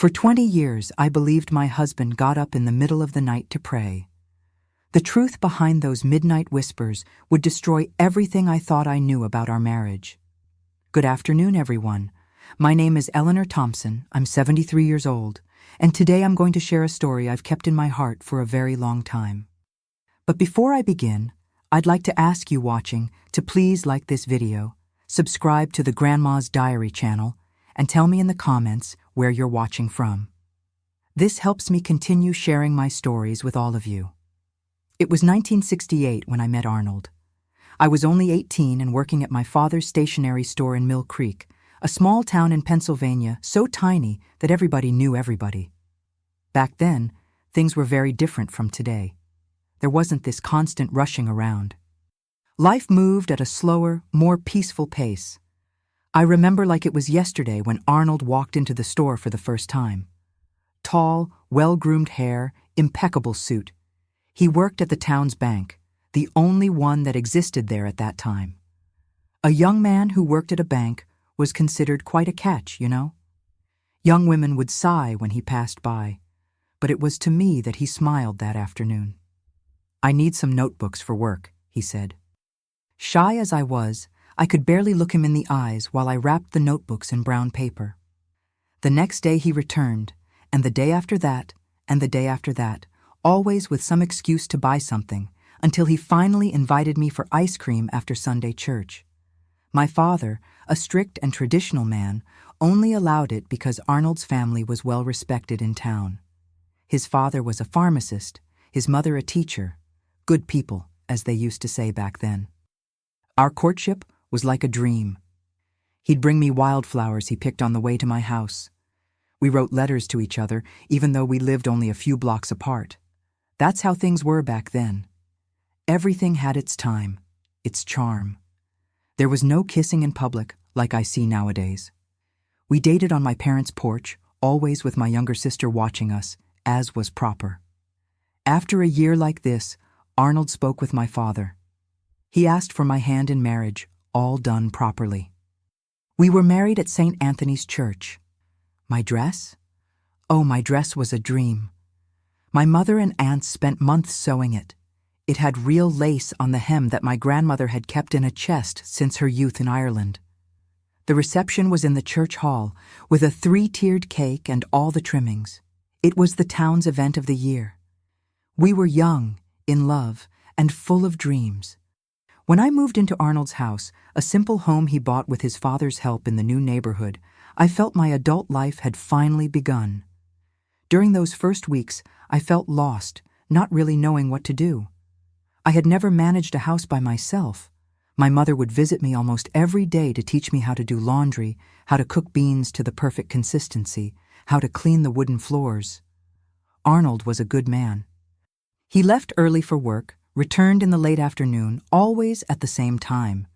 For 20 years, I believed my husband got up in the middle of the night to pray. The truth behind those midnight whispers would destroy everything I thought I knew about our marriage. Good afternoon, everyone. My name is Eleanor Thompson. I'm 73 years old, and today I'm going to share a story I've kept in my heart for a very long time. But before I begin, I'd like to ask you watching to please like this video, subscribe to the Grandma's Diary channel, and tell me in the comments where you're watching from. This helps me continue sharing my stories with all of you. It was 1968 when I met Arnold. I was only 18 and working at my father's stationery store in Mill Creek, a small town in Pennsylvania so tiny that everybody knew everybody. Back then, things were very different from today. There wasn't this constant rushing around. Life moved at a slower, more peaceful pace. I remember like it was yesterday when Arnold walked into the store for the first time. Tall, well-groomed hair, impeccable suit. He worked at the town's bank, the only one that existed there at that time. A young man who worked at a bank was considered quite a catch, you know? Young women would sigh when he passed by, but it was to me that he smiled that afternoon. "I need some notebooks for work," he said. Shy as I was, I could barely look him in the eyes while I wrapped the notebooks in brown paper. The next day he returned, and the day after that, and the day after that, always with some excuse to buy something, until he finally invited me for ice cream after Sunday church. My father, a strict and traditional man, only allowed it because Arnold's family was well respected in town. His father was a pharmacist, his mother a teacher. Good people, as they used to say back then. Our courtship was like a dream. He'd bring me wildflowers he picked on the way to my house. We wrote letters to each other, even though we lived only a few blocks apart. That's how things were back then. Everything had its time, its charm. There was no kissing in public like I see nowadays. We dated on my parents' porch, always with my younger sister watching us, as was proper. After a year like this, Arnold spoke with my father. He asked for my hand in marriage, all done properly. We were married at St. Anthony's Church. My dress? Oh, my dress was a dream. My mother and aunts spent months sewing it. It had real lace on the hem that my grandmother had kept in a chest since her youth in Ireland. The reception was in the church hall, with a 3-tiered cake and all the trimmings. It was the town's event of the year. We were young, in love, and full of dreams. When I moved into Arnold's house, a simple home he bought with his father's help in the new neighborhood, I felt my adult life had finally begun. During those first weeks, I felt lost, not really knowing what to do. I had never managed a house by myself. My mother would visit me almost every day to teach me how to do laundry, how to cook beans to the perfect consistency, how to clean the wooden floors. Arnold was a good man. He left early for work, returned in the late afternoon, always at the same time.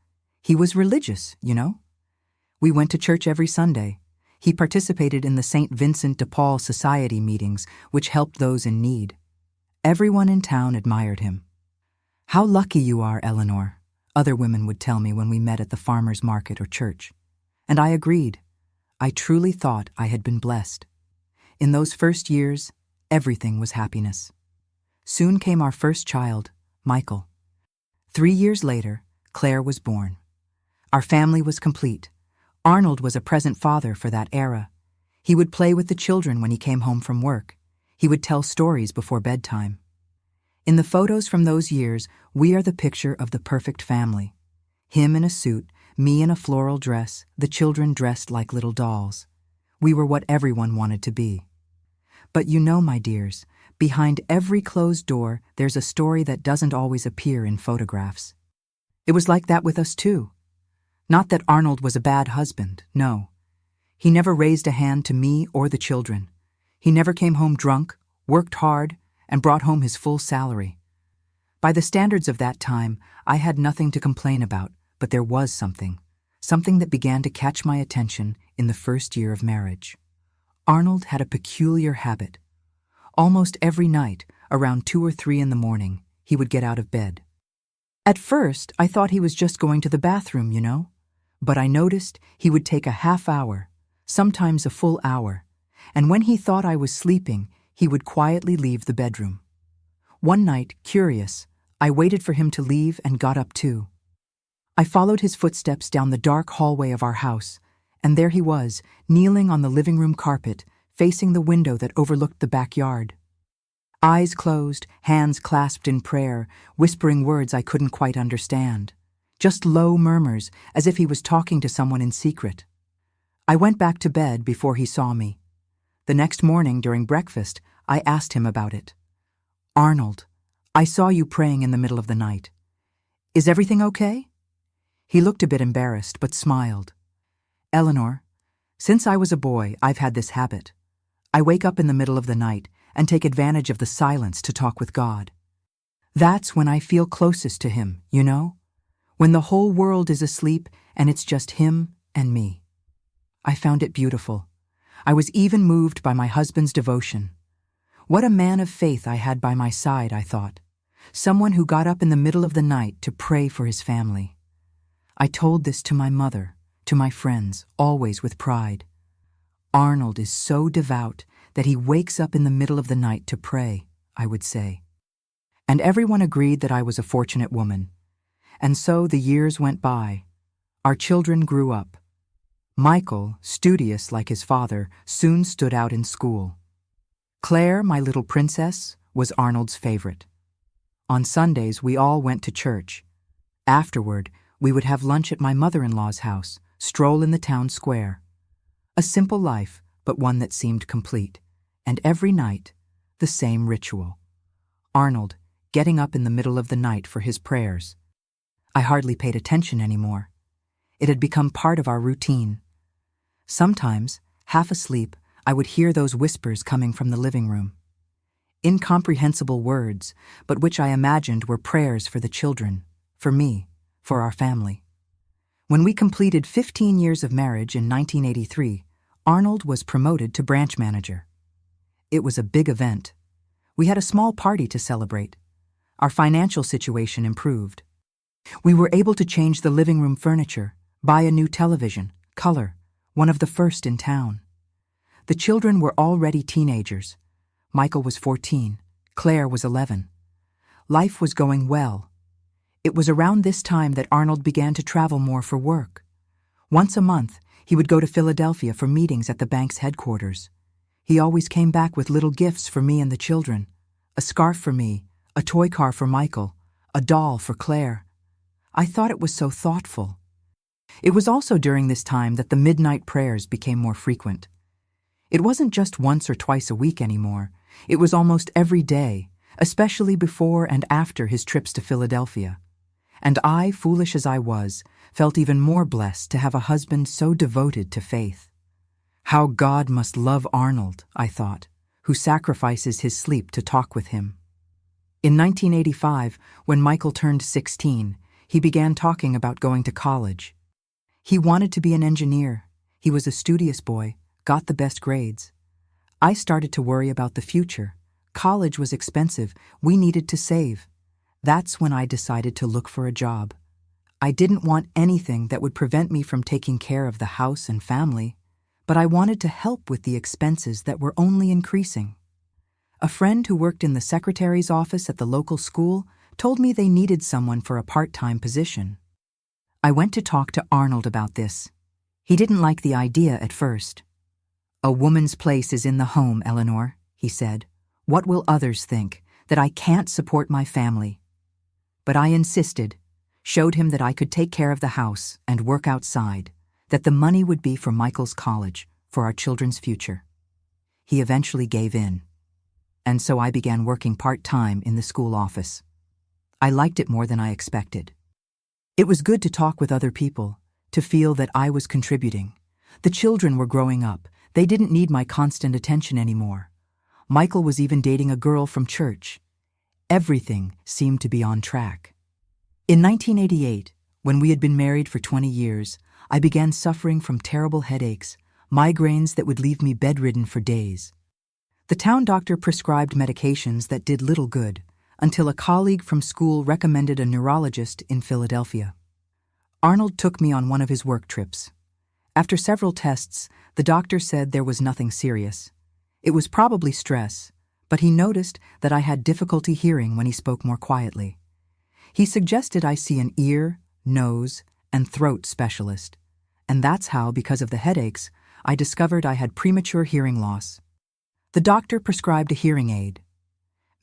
He was religious, you know? We went to church every Sunday. He participated in the St. Vincent de Paul Society meetings, which helped those in need. Everyone in town admired him. "How lucky you are, Eleanor," other women would tell me when we met at the farmer's market or church. And I agreed. I truly thought I had been blessed. In those first years, everything was happiness. Soon came our first child, Michael. 3 years later, Claire was born. Our family was complete. Arnold was a present father for that era. He would play with the children when he came home from work. He would tell stories before bedtime. In the photos from those years, we are the picture of the perfect family. Him in a suit, me in a floral dress, the children dressed like little dolls. We were what everyone wanted to be. But you know, my dears, behind every closed door, there's a story that doesn't always appear in photographs. It was like that with us too. Not that Arnold was a bad husband, no. He never raised a hand to me or the children. He never came home drunk, worked hard, and brought home his full salary. By the standards of that time, I had nothing to complain about, but there was something that began to catch my attention in the first year of marriage. Arnold had a peculiar habit. Almost every night, around 2 or 3 in the morning, he would get out of bed. At first, I thought he was just going to the bathroom, you know? But I noticed he would take a half hour, sometimes a full hour, and when he thought I was sleeping, he would quietly leave the bedroom. One night, curious, I waited for him to leave and got up too. I followed his footsteps down the dark hallway of our house, and there he was, kneeling on the living room carpet, facing the window that overlooked the backyard. Eyes closed, hands clasped in prayer, whispering words I couldn't quite understand. Just low murmurs, as if he was talking to someone in secret. I went back to bed before he saw me. The next morning during breakfast, I asked him about it. "Arnold, I saw you praying in the middle of the night. Is everything okay?" He looked a bit embarrassed, but smiled. "Eleanor, since I was a boy, I've had this habit. I wake up in the middle of the night and take advantage of the silence to talk with God. That's when I feel closest to Him, you know? When the whole world is asleep and it's just Him and me." I found it beautiful. I was even moved by my husband's devotion. What a man of faith I had by my side, I thought. Someone who got up in the middle of the night to pray for his family. I told this to my mother, to my friends, always with pride. "Arnold is so devout that he wakes up in the middle of the night to pray," I would say. And everyone agreed that I was a fortunate woman. And so the years went by. Our children grew up. Michael, studious like his father, soon stood out in school. Claire, my little princess, was Arnold's favorite. On Sundays, we all went to church. Afterward, we would have lunch at my mother-in-law's house, stroll in the town square. A simple life, but one that seemed complete. And every night, the same ritual. Arnold, getting up in the middle of the night for his prayers. I hardly paid attention anymore. It had become part of our routine. Sometimes, half asleep, I would hear those whispers coming from the living room. Incomprehensible words, but which I imagined were prayers for the children, for me, for our family. When we completed 15 years of marriage in 1983, Arnold was promoted to branch manager. It was a big event. We had a small party to celebrate. Our financial situation improved. We were able to change the living room furniture, buy a new television, color, one of the first in town. The children were already teenagers. Michael was 14, Claire was 11. Life was going well. It was around this time that Arnold began to travel more for work. Once a month, he would go to Philadelphia for meetings at the bank's headquarters. He always came back with little gifts for me and the children. A scarf for me, a toy car for Michael, a doll for Claire. I thought it was so thoughtful. It was also during this time that the midnight prayers became more frequent. It wasn't just once or twice a week anymore. It was almost every day, especially before and after his trips to Philadelphia. And I, foolish as I was, felt even more blessed to have a husband so devoted to faith. How God must love Arnold, I thought, who sacrifices his sleep to talk with him. In 1985, when Michael turned 16, he began talking about going to college. He wanted to be an engineer. He was a studious boy, got the best grades. I started to worry about the future. College was expensive. We needed to save. That's when I decided to look for a job. I didn't want anything that would prevent me from taking care of the house and family, but I wanted to help with the expenses that were only increasing. A friend who worked in the secretary's office at the local school told me they needed someone for a part-time position. I went to talk to Arnold about this. He didn't like the idea at first. "A woman's place is in the home, Eleanor," he said. "What will others think? That I can't support my family?" But I insisted, showed him that I could take care of the house and work outside, that the money would be for Michael's college, for our children's future. He eventually gave in. And so I began working part-time in the school office. I liked it more than I expected. It was good to talk with other people, to feel that I was contributing. The children were growing up. They didn't need my constant attention anymore. Michael was even dating a girl from church. Everything seemed to be on track. In 1988, when we had been married for 20 years, I began suffering from terrible headaches, migraines that would leave me bedridden for days. The town doctor prescribed medications that did little good, until a colleague from school recommended a neurologist in Philadelphia. Arnold took me on one of his work trips. After several tests, the doctor said there was nothing serious. It was probably stress, but he noticed that I had difficulty hearing when he spoke more quietly. He suggested I see an ear, nose, and throat specialist, and that's how, because of the headaches, I discovered I had premature hearing loss. The doctor prescribed a hearing aid.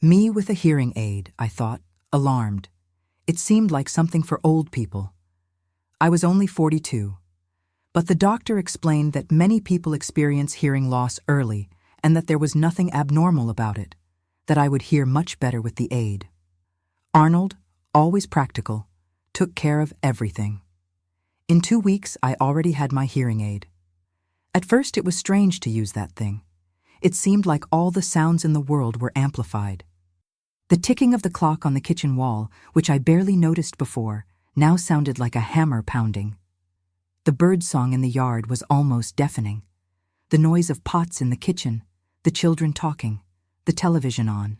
Me with a hearing aid, I thought, alarmed. It seemed like something for old people. I was only 42. But the doctor explained that many people experience hearing loss early and that there was nothing abnormal about it, that I would hear much better with the aid. Arnold, always practical, took care of everything. In 2 weeks, I already had my hearing aid. At first, it was strange to use that thing. It seemed like all the sounds in the world were amplified. The ticking of the clock on the kitchen wall, which I barely noticed before, now sounded like a hammer pounding. The birdsong in the yard was almost deafening. The noise of pots in the kitchen, the children talking, the television on.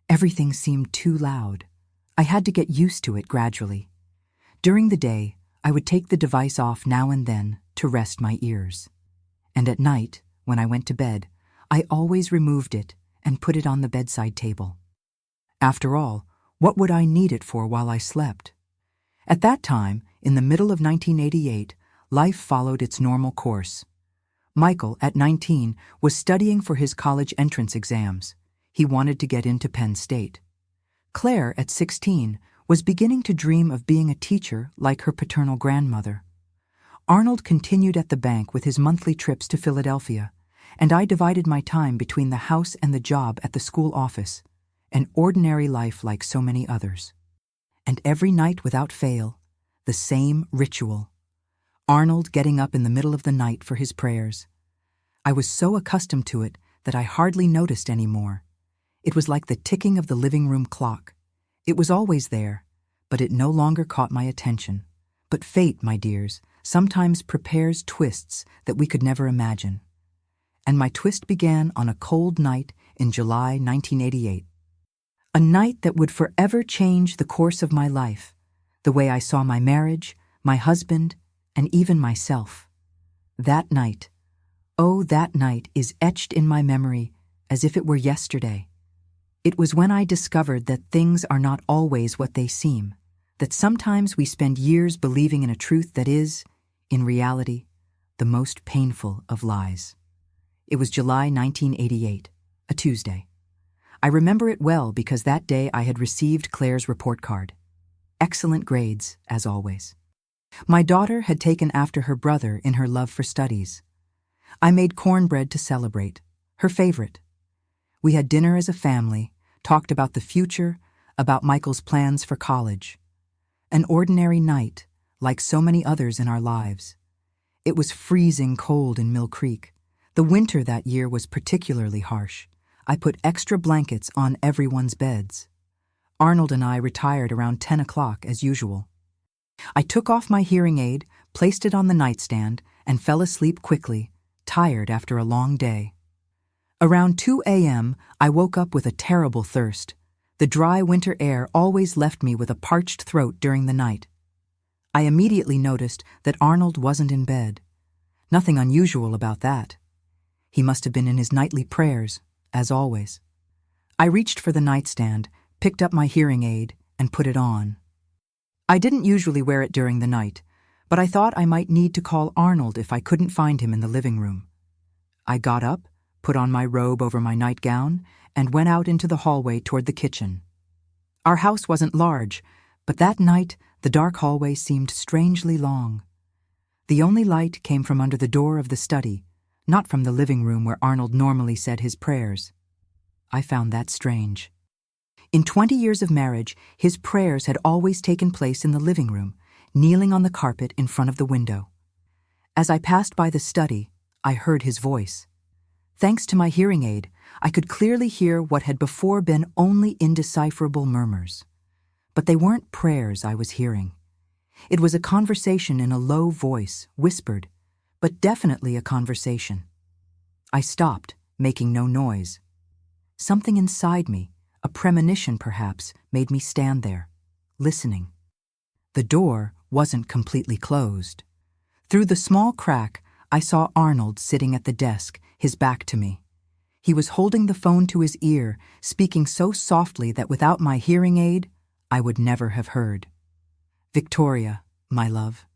Everything seemed too loud. I had to get used to it gradually. During the day, I would take the device off now and then to rest my ears. And at night, when I went to bed, I always removed it and put it on the bedside table. After all, what would I need it for while I slept? At that time, in the middle of 1988, life followed its normal course. Michael, at 19, was studying for his college entrance exams. He wanted to get into Penn State. Claire, at 16, was beginning to dream of being a teacher like her paternal grandmother. Arnold continued at the bank with his monthly trips to Philadelphia, and I divided my time between the house and the job at the school office, an ordinary life like so many others. And every night without fail, the same ritual. Arnold getting up in the middle of the night for his prayers. I was so accustomed to it that I hardly noticed anymore. It was like the ticking of the living room clock. It was always there, but it no longer caught my attention. But fate, my dears, sometimes prepares twists that we could never imagine. And my twist began on a cold night in July 1988. A night that would forever change the course of my life, the way I saw my marriage, my husband, and even myself. That night, oh, that night is etched in my memory as if it were yesterday. It was when I discovered that things are not always what they seem, that sometimes we spend years believing in a truth that is, in reality, the most painful of lies. It was July 1988, a Tuesday. I remember it well because that day I had received Claire's report card. Excellent grades, as always. My daughter had taken after her brother in her love for studies. I made cornbread to celebrate, her favorite. We had dinner as a family, talked about the future, about Michael's plans for college. An ordinary night, like so many others in our lives. It was freezing cold in Mill Creek. The winter that year was particularly harsh. I put extra blankets on everyone's beds. Arnold and I retired around 10 o'clock as usual. I took off my hearing aid, placed it on the nightstand, and fell asleep quickly, tired after a long day. Around 2 a.m., I woke up with a terrible thirst. The dry winter air always left me with a parched throat during the night. I immediately noticed that Arnold wasn't in bed. Nothing unusual about that. He must have been in his nightly prayers, as always. I reached for the nightstand, picked up my hearing aid, and put it on. I didn't usually wear it during the night, but I thought I might need to call Arnold if I couldn't find him in the living room. I got up, put on my robe over my nightgown, and went out into the hallway toward the kitchen. Our house wasn't large, but that night the dark hallway seemed strangely long. The only light came from under the door of the study, not from the living room where Arnold normally said his prayers. I found that strange. In 20 years of marriage, his prayers had always taken place in the living room, kneeling on the carpet in front of the window. As I passed by the study, I heard his voice. Thanks to my hearing aid, I could clearly hear what had before been only indecipherable murmurs. But they weren't prayers I was hearing. It was a conversation in a low voice, whispered, but definitely a conversation. I stopped, making no noise. Something inside me, a premonition perhaps, made me stand there, listening. The door wasn't completely closed. Through the small crack, I saw Arnold sitting at the desk, his back to me. He was holding the phone to his ear, speaking so softly that without my hearing aid, I would never have heard. "Victoria, my love."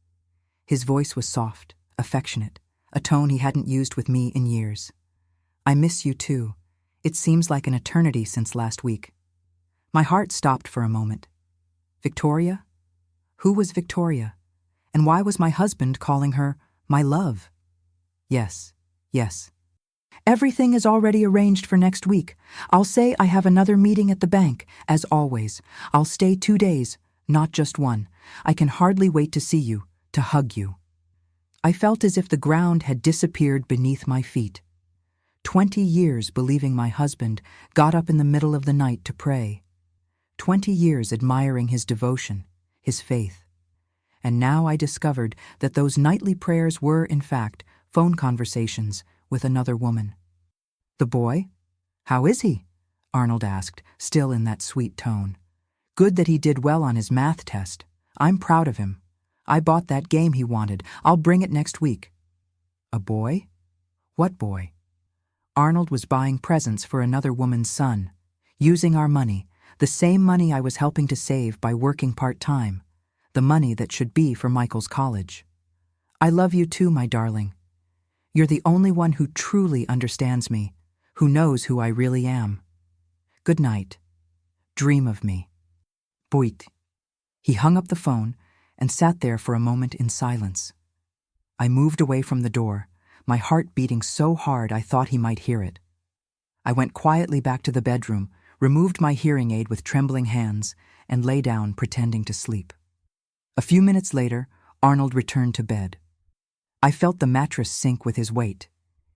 His voice was soft, affectionate, a tone he hadn't used with me in years. "I miss you too. It seems like an eternity since last week." My heart stopped for a moment. Victoria? Who was Victoria? And why was my husband calling her my love? Yes. "Everything is already arranged for next week. I'll say I have another meeting at the bank, as always. I'll stay 2 days, not just one. I can hardly wait to see you, to hug you." I felt as if the ground had disappeared beneath my feet. 20 years believing my husband got up in the middle of the night to pray. 20 years admiring his devotion, his faith. And now I discovered that those nightly prayers were, in fact, phone conversations with another woman. "The boy? How is he?" Arnold asked, still in that sweet tone. "Good that he did well on his math test. I'm proud of him. I bought that game he wanted. I'll bring it next week." "A boy? What boy?" Arnold was buying presents for another woman's son, using our money, the same money I was helping to save by working part-time, the money that should be for Michael's college. "I love you too, my darling. You're the only one who truly understands me, who knows who I really am. Good night. Dream of me." Buit. He hung up the phone and sat there for a moment in silence. I moved away from the door, my heart beating so hard I thought he might hear it. I went quietly back to the bedroom, removed my hearing aid with trembling hands, and lay down pretending to sleep. A few minutes later, Arnold returned to bed. I felt the mattress sink with his weight.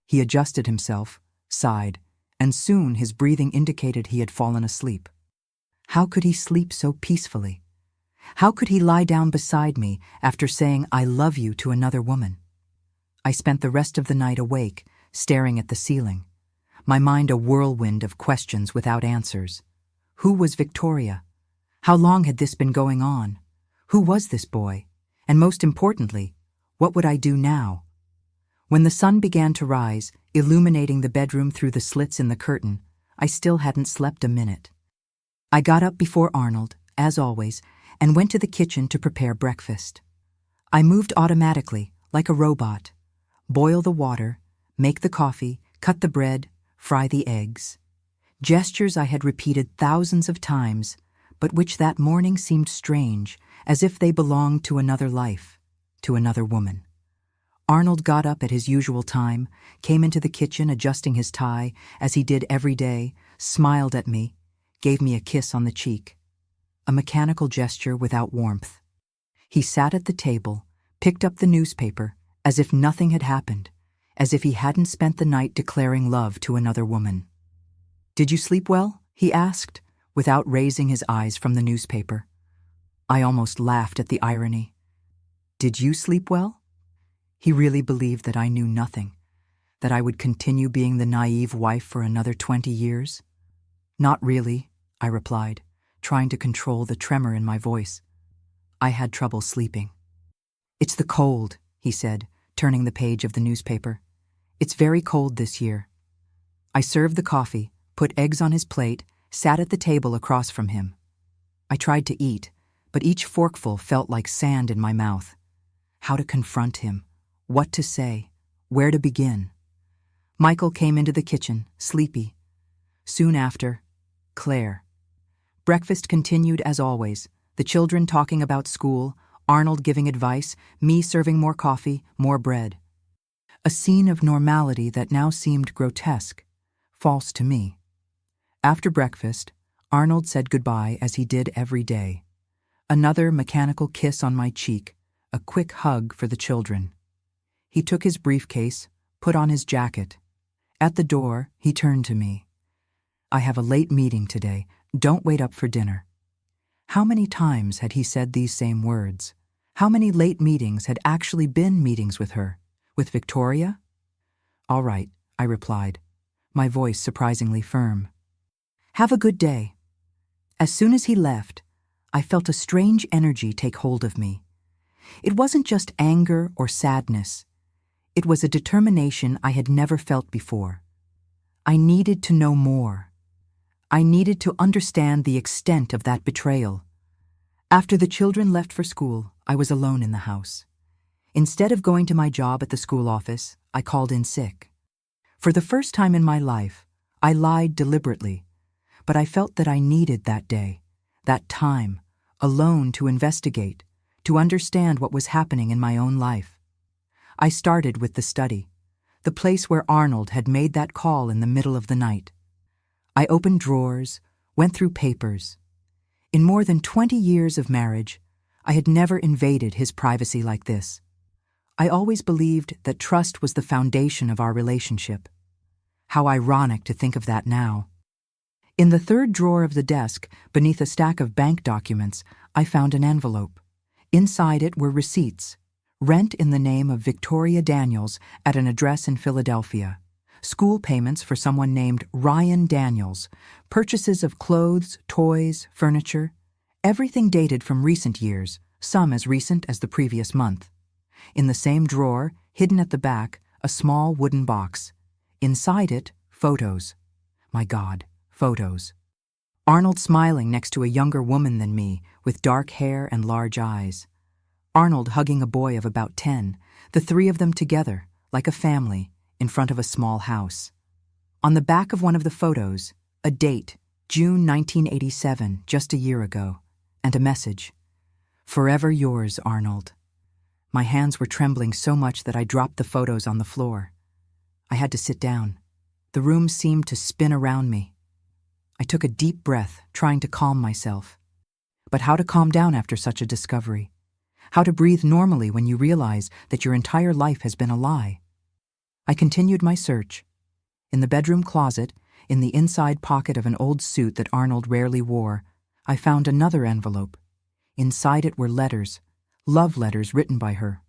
He adjusted himself, sighed, and soon his breathing indicated he had fallen asleep. How could he sleep so peacefully? How could he lie down beside me after saying "I love you" to another woman? I spent the rest of the night awake, staring at the ceiling, my mind a whirlwind of questions without answers. Who was Victoria? How long had this been going on? Who was this boy? And most importantly, what would I do now? When the sun began to rise, illuminating the bedroom through the slits in the curtain, I still hadn't slept a minute. I got up before Arnold, as always, and went to the kitchen to prepare breakfast. I moved automatically, like a robot. Boil the water, make the coffee, cut the bread, fry the eggs. Gestures I had repeated thousands of times, but which that morning seemed strange, as if they belonged to another life, to another woman. Arnold got up at his usual time, came into the kitchen adjusting his tie, as he did every day, smiled at me, gave me a kiss on the cheek. A mechanical gesture without warmth. He sat at the table, picked up the newspaper, as if nothing had happened, as if he hadn't spent the night declaring love to another woman. "Did you sleep well?" he asked, without raising his eyes from the newspaper. I almost laughed at the irony. "Did you sleep well?" He really believed that I knew nothing, that I would continue being the naive wife for another 20 years? "Not really," I replied, trying to control the tremor in my voice. I had trouble sleeping. "It's the cold," he said, turning the page of the newspaper. "It's very cold this year." I served the coffee, put eggs on his plate, sat at the table across from him. I tried to eat, but each forkful felt like sand in my mouth. How to confront him, what to say, where to begin. Michael came into the kitchen, sleepy. Soon after, Claire. Breakfast continued as always, the children talking about school, Arnold giving advice, me serving more coffee, more bread. A scene of normality that now seemed grotesque, false to me. After breakfast, Arnold said goodbye as he did every day. Another mechanical kiss on my cheek, a quick hug for the children. He took his briefcase, put on his jacket. At the door, he turned to me. "I have a late meeting today. Don't wait up for dinner." How many times had he said these same words? How many late meetings had actually been meetings with her? With Victoria? "All right," I replied, my voice surprisingly firm. "Have a good day." As soon as he left, I felt a strange energy take hold of me. It wasn't just anger or sadness. It was a determination I had never felt before. I needed to know more. I needed to understand the extent of that betrayal. After the children left for school, I was alone in the house. Instead of going to my job at the school office, I called in sick. For the first time in my life, I lied deliberately, but I felt that I needed that day, that time, alone to investigate, to understand what was happening in my own life. I started with the study, the place where Arnold had made that call in the middle of the night. I opened drawers, went through papers. In more than 20 years of marriage, I had never invaded his privacy like this. I always believed that trust was the foundation of our relationship. How ironic to think of that now. In the third drawer of the desk, beneath a stack of bank documents, I found an envelope. Inside it were receipts, rent in the name of Victoria Daniels at an address in Philadelphia, school payments for someone named Ryan Daniels, purchases of clothes, toys, furniture, everything dated from recent years, some as recent as the previous month. In the same drawer, hidden at the back, a small wooden box. Inside it, photos. My God, photos. Arnold smiling next to a younger woman than me, with dark hair and large eyes. Arnold hugging a boy of about 10, the three of them together, like a family, in front of a small house. On the back of one of the photos, a date, June 1987, just a year ago, and a message. Forever yours, Arnold. My hands were trembling so much that I dropped the photos on the floor. I had to sit down. The room seemed to spin around me. I took a deep breath, trying to calm myself. But how to calm down after such a discovery? How to breathe normally when you realize that your entire life has been a lie? I continued my search. In the bedroom closet, in the inside pocket of an old suit that Arnold rarely wore, I found another envelope. Inside it were letters, love letters written by her,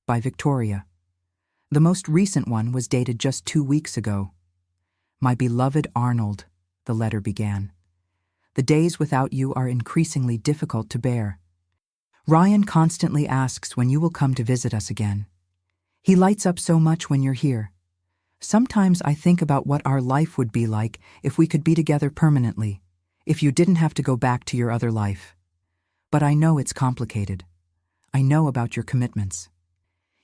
by Victoria. The most recent one was dated just 2 weeks ago. My beloved Arnold, the letter began. The days without you are increasingly difficult to bear. Ryan constantly asks when you will come to visit us again. He lights up so much when you're here. Sometimes I think about what our life would be like if we could be together permanently, if you didn't have to go back to your other life. But I know it's complicated. I know about your commitments.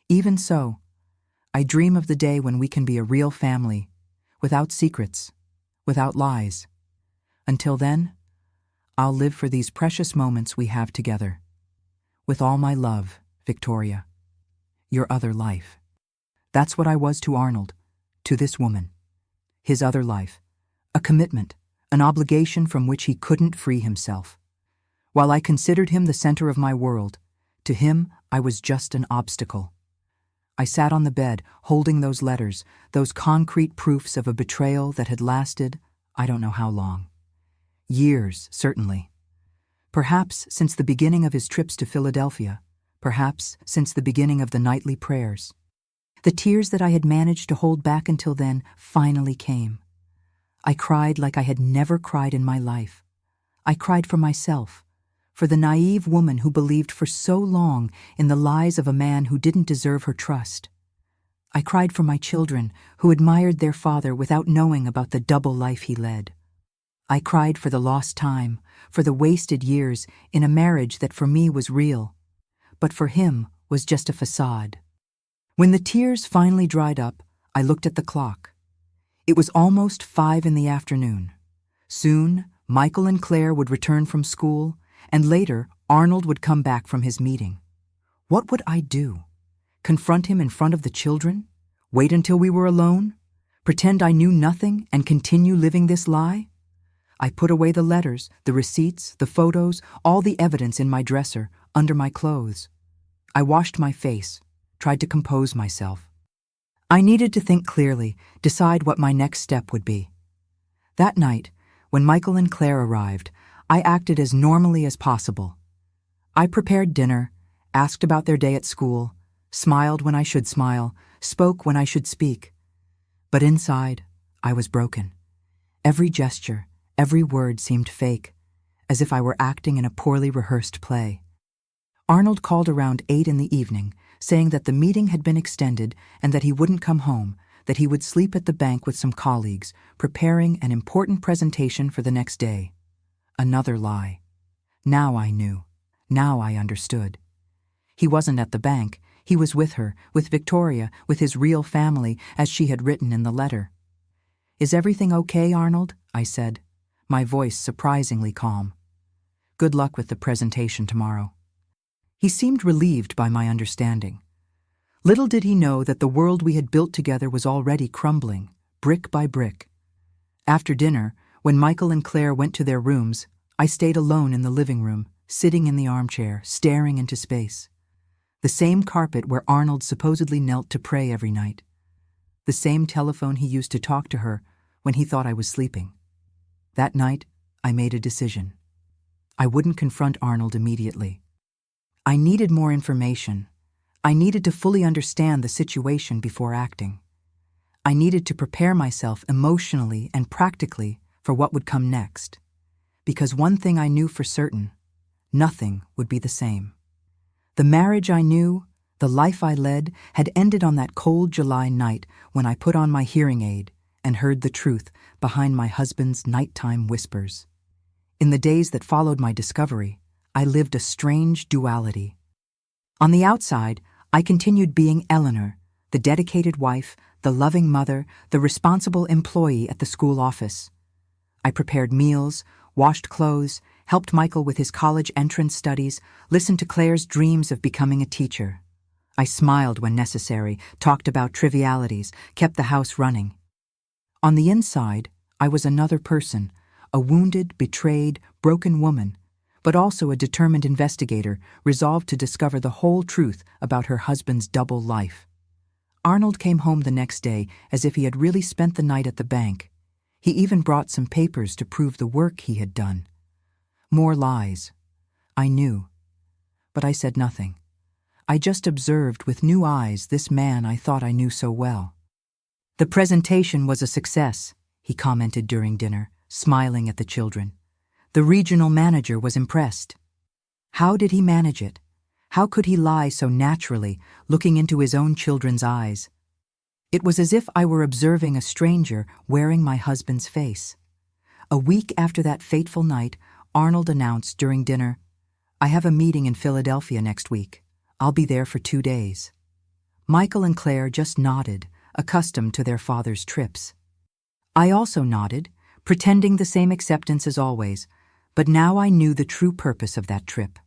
Even so, I dream of the day when we can be a real family, without secrets, without lies. Until then, I'll live for these precious moments we have together. With all my love, Victoria. Your other life. That's what I was to Arnold, to this woman. His other life. A commitment, an obligation from which he couldn't free himself. While I considered him the center of my world, to him I was just an obstacle. I sat on the bed, holding those letters, those concrete proofs of a betrayal that had lasted, I don't know how long. Years, certainly. Perhaps since the beginning of his trips to Philadelphia, perhaps since the beginning of the nightly prayers. The tears that I had managed to hold back until then finally came. I cried like I had never cried in my life. I cried for myself, for the naive woman who believed for so long in the lies of a man who didn't deserve her trust. I cried for my children who admired their father without knowing about the double life he led. I cried for the lost time, for the wasted years in a marriage that for me was real, but for him was just a facade. When the tears finally dried up, I looked at the clock. It was almost 5 in the afternoon. Soon, Michael and Claire would return from school, and later, Arnold would come back from his meeting. What would I do? Confront him in front of the children? Wait until we were alone? Pretend I knew nothing and continue living this lie? I put away the letters, the receipts, the photos, all the evidence in my dresser, under my clothes. I washed my face, tried to compose myself. I needed to think clearly, decide what my next step would be. That night, when Michael and Claire arrived, I acted as normally as possible. I prepared dinner, asked about their day at school, smiled when I should smile, spoke when I should speak. But inside, I was broken. Every gesture, every word seemed fake, as if I were acting in a poorly rehearsed play. Arnold called around 8 in the evening, saying that the meeting had been extended and that he wouldn't come home, that he would sleep at the bank with some colleagues, preparing an important presentation for the next day. Another lie. Now I knew. Now I understood. He wasn't at the bank. He was with her, with Victoria, with his real family, as she had written in the letter. "Is everything okay, Arnold?" I said, my voice surprisingly calm. "Good luck with the presentation tomorrow." He seemed relieved by my understanding. Little did he know that the world we had built together was already crumbling, brick by brick. After dinner, when Michael and Claire went to their rooms, I stayed alone in the living room, sitting in the armchair, staring into space. The same carpet where Arnold supposedly knelt to pray every night. The same telephone he used to talk to her when he thought I was sleeping. That night, I made a decision. I wouldn't confront Arnold immediately. I needed more information. I needed to fully understand the situation before acting. I needed to prepare myself emotionally and practically for what would come next. Because one thing I knew for certain, nothing would be the same. The marriage I knew, the life I led, had ended on that cold July night when I put on my hearing aid and heard the truth behind my husband's nighttime whispers. In the days that followed my discovery, I lived a strange duality. On the outside, I continued being Eleanor, the dedicated wife, the loving mother, the responsible employee at the school office. I prepared meals, washed clothes, helped Michael with his college entrance studies, listened to Claire's dreams of becoming a teacher. I smiled when necessary, talked about trivialities, kept the house running. On the inside, I was another person, a wounded, betrayed, broken woman, but also a determined investigator, resolved to discover the whole truth about her husband's double life. Arnold came home the next day as if he had really spent the night at the bank. He even brought some papers to prove the work he had done. More lies. I knew. But I said nothing. I just observed with new eyes this man I thought I knew so well. "The presentation was a success," he commented during dinner, smiling at the children. "The regional manager was impressed." How did he manage it? How could he lie so naturally, looking into his own children's eyes? It was as if I were observing a stranger wearing my husband's face. A week after that fateful night, Arnold announced during dinner, "I have a meeting in Philadelphia next week. I'll be there for 2 days." Michael and Claire just nodded, accustomed to their father's trips. I also nodded, pretending the same acceptance as always, but now I knew the true purpose of that trip.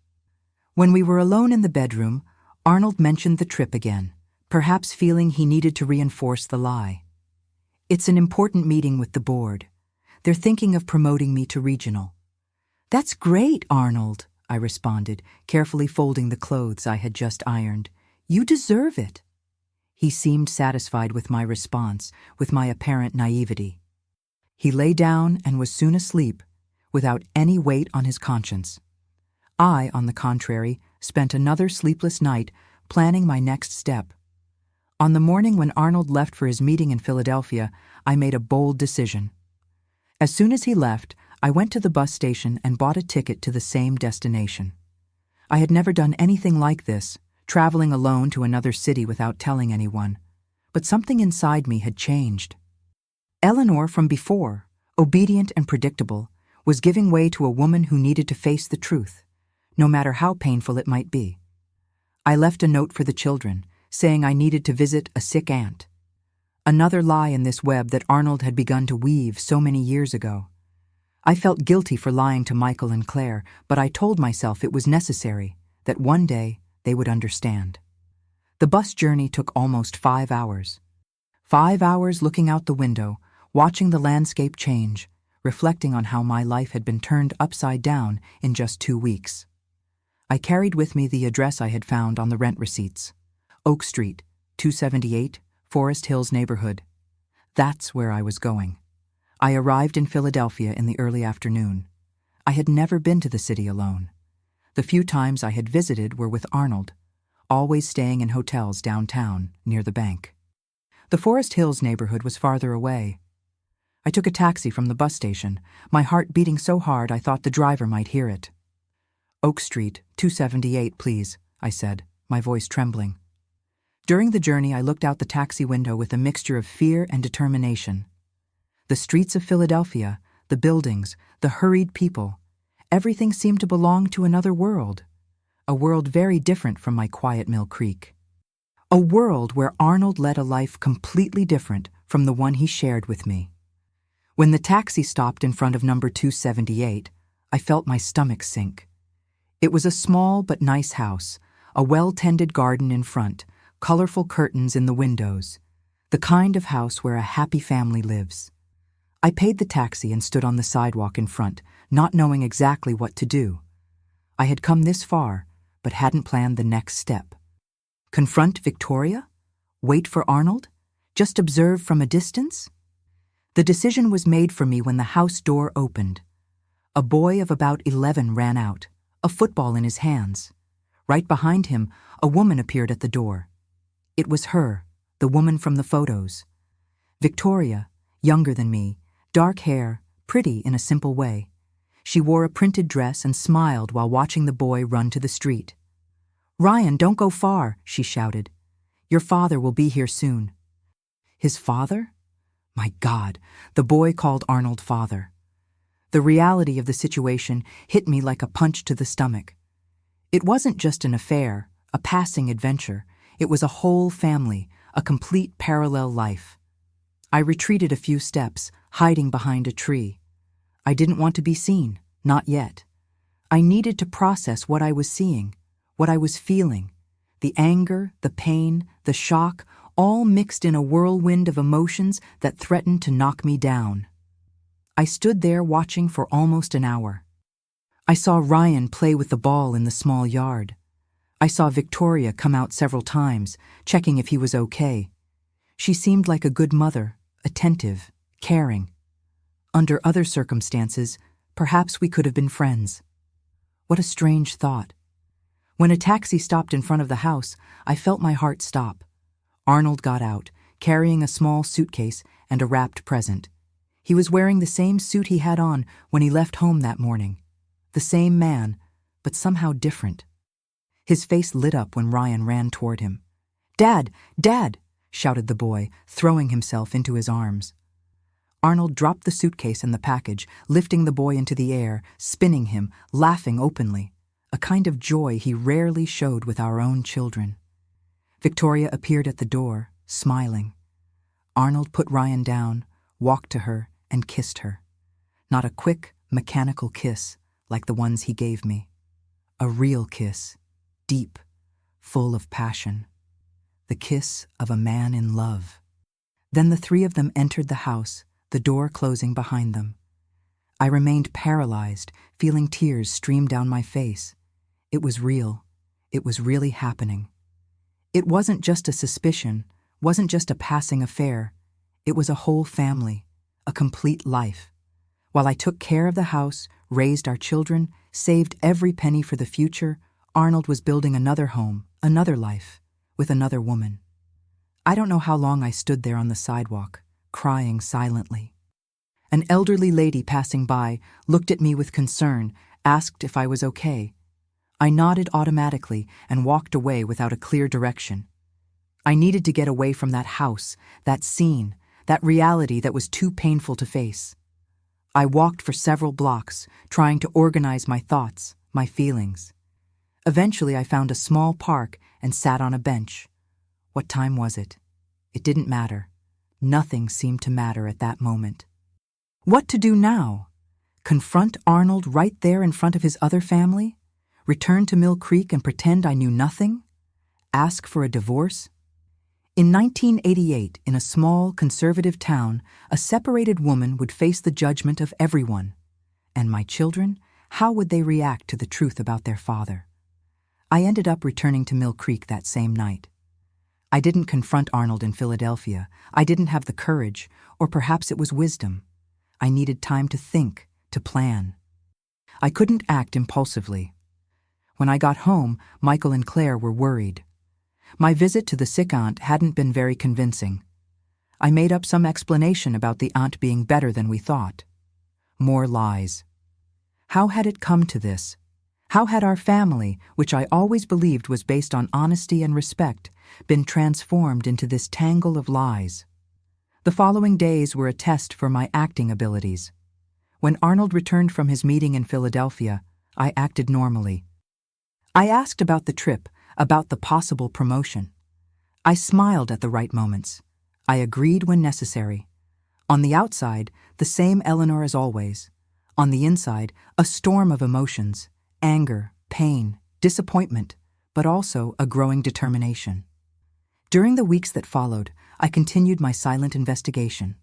When we were alone in the bedroom, Arnold mentioned the trip again, perhaps feeling he needed to reinforce the lie. "It's an important meeting with the board. They're thinking of promoting me to regional." "That's great, Arnold," I responded, carefully folding the clothes I had just ironed. "You deserve it." He seemed satisfied with my response, with my apparent naivety. He lay down and was soon asleep, without any weight on his conscience. I, on the contrary, spent another sleepless night planning my next step. On the morning when Arnold left for his meeting in Philadelphia, I made a bold decision. As soon as he left, I went to the bus station and bought a ticket to the same destination. I had never done anything like this, traveling alone to another city without telling anyone, but something inside me had changed. Eleanor from before, obedient and predictable, was giving way to a woman who needed to face the truth, no matter how painful it might be. I left a note for the children, saying I needed to visit a sick aunt. Another lie in this web that Arnold had begun to weave so many years ago. I felt guilty for lying to Michael and Claire, but I told myself it was necessary, that one day they would understand. The bus journey took almost 5 hours. 5 hours looking out the window, watching the landscape change, reflecting on how my life had been turned upside down in just 2 weeks. I carried with me the address I had found on the rent receipts. Oak Street, 278, Forest Hills neighborhood. That's where I was going. I arrived in Philadelphia in the early afternoon. I had never been to the city alone. The few times I had visited were with Arnold, always staying in hotels downtown near the bank. The Forest Hills neighborhood was farther away. I took a taxi from the bus station, my heart beating so hard I thought the driver might hear it. "Oak Street, 278, please," I said, my voice trembling. During the journey, I looked out the taxi window with a mixture of fear and determination. The streets of Philadelphia, the buildings, the hurried people, everything seemed to belong to another world, a world very different from my quiet Mill Creek. A world where Arnold led a life completely different from the one he shared with me. When the taxi stopped in front of number 278, I felt my stomach sink. It was a small but nice house, a well-tended garden in front, colorful curtains in the windows, the kind of house where a happy family lives. I paid the taxi and stood on the sidewalk in front, not knowing exactly what to do. I had come this far, but hadn't planned the next step. Confront Victoria? Wait for Arnold? Just observe from a distance? The decision was made for me when the house door opened. A boy of about 11 ran out, a football in his hands. Right behind him, a woman appeared at the door. It was her, the woman from the photos. Victoria, younger than me, dark hair, pretty in a simple way. She wore a printed dress and smiled while watching the boy run to the street. "Ryan, don't go far," she shouted. "Your father will be here soon." His father? My God, the boy called Arnold father. The reality of the situation hit me like a punch to the stomach. It wasn't just an affair, a passing adventure. It was a whole family, a complete parallel life. I retreated a few steps, hiding behind a tree. I didn't want to be seen, not yet. I needed to process what I was seeing, what I was feeling. The anger, the pain, the shock, all mixed in a whirlwind of emotions that threatened to knock me down. I stood there watching for almost an hour. I saw Ryan play with the ball in the small yard. I saw Victoria come out several times, checking if he was okay. She seemed like a good mother, attentive, caring. Under other circumstances, perhaps we could have been friends. What a strange thought. When a taxi stopped in front of the house, I felt my heart stop. Arnold got out, carrying a small suitcase and a wrapped present. He was wearing the same suit he had on when he left home that morning. The same man, but somehow different. His face lit up when Ryan ran toward him. "Dad! Dad!" shouted the boy, throwing himself into his arms. Arnold dropped the suitcase and the package, lifting the boy into the air, spinning him, laughing openly, a kind of joy he rarely showed with our own children. Victoria appeared at the door, smiling. Arnold put Ryan down, walked to her, and kissed her. Not a quick, mechanical kiss like the ones he gave me. A real kiss, deep, full of passion. The kiss of a man in love. Then the three of them entered the house, the door closing behind them. I remained paralyzed, feeling tears stream down my face. It was real. It was really happening. It wasn't just a suspicion, wasn't just a passing affair. It was a whole family, a complete life. While I took care of the house, raised our children, saved every penny for the future, Arnold was building another home, another life, with another woman. I don't know how long I stood there on the sidewalk, crying silently. An elderly lady passing by looked at me with concern, asked if I was okay. I nodded automatically and walked away without a clear direction. I needed to get away from that house, that scene, that reality that was too painful to face. I walked for several blocks, trying to organize my thoughts, my feelings. Eventually, I found a small park and sat on a bench. What time was it? It didn't matter. Nothing seemed to matter at that moment. What to do now? Confront Arnold right there in front of his other family? Return to Mill Creek and pretend I knew nothing? Ask for a divorce? In 1988, in a small, conservative town, a separated woman would face the judgment of everyone. And my children, how would they react to the truth about their father? I ended up returning to Mill Creek that same night. I didn't confront Arnold in Philadelphia. I didn't have the courage, or perhaps it was wisdom. I needed time to think, to plan. I couldn't act impulsively. When I got home, Michael and Claire were worried. My visit to the sick aunt hadn't been very convincing. I made up some explanation about the aunt being better than we thought. More lies. How had it come to this? How had our family, which I always believed was based on honesty and respect, been transformed into this tangle of lies. The following days were a test for my acting abilities. When Arnold returned from his meeting in Philadelphia, I acted normally. I asked about the trip, about the possible promotion. I smiled at the right moments. I agreed when necessary. On the outside, the same Eleanor as always. On the inside, a storm of emotions, anger, pain, disappointment, but also a growing determination. During the weeks that followed, I continued my silent investigation.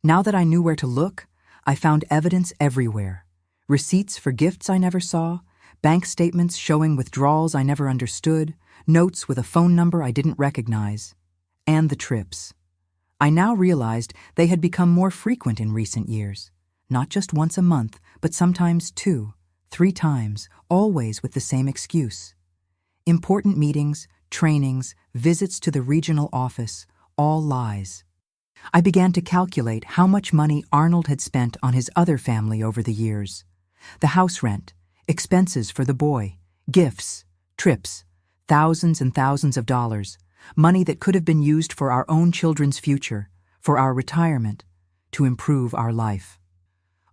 Now that I knew where to look, I found evidence everywhere. Receipts for gifts I never saw, bank statements showing withdrawals I never understood, notes with a phone number I didn't recognize, and the trips. I now realized they had become more frequent in recent years, not just once a month, but sometimes 2, 3 times, always with the same excuse. Important meetings, trainings, visits to the regional office, all lies. I began to calculate how much money Arnold had spent on his other family over the years. The house rent, expenses for the boy, gifts, trips, thousands and thousands of dollars, money that could have been used for our own children's future, for our retirement, to improve our life.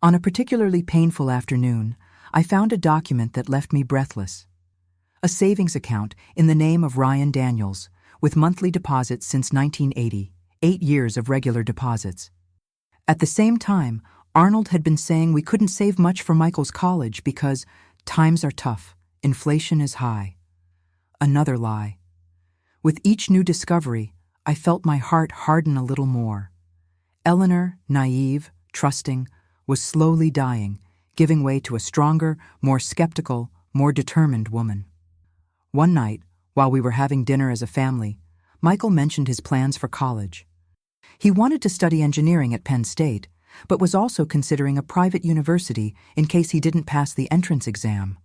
On a particularly painful afternoon, I found a document that left me breathless. A savings account in the name of Ryan Daniels, with monthly deposits since 1980, 8 years of regular deposits. At the same time, Arnold had been saying we couldn't save much for Michael's college because times are tough, inflation is high. Another lie. With each new discovery, I felt my heart harden a little more. Eleanor, naive, trusting, was slowly dying, giving way to a stronger, more skeptical, more determined woman. One night, while we were having dinner as a family, Michael mentioned his plans for college. He wanted to study engineering at Penn State, but was also considering a private university in case he didn't pass the entrance exam.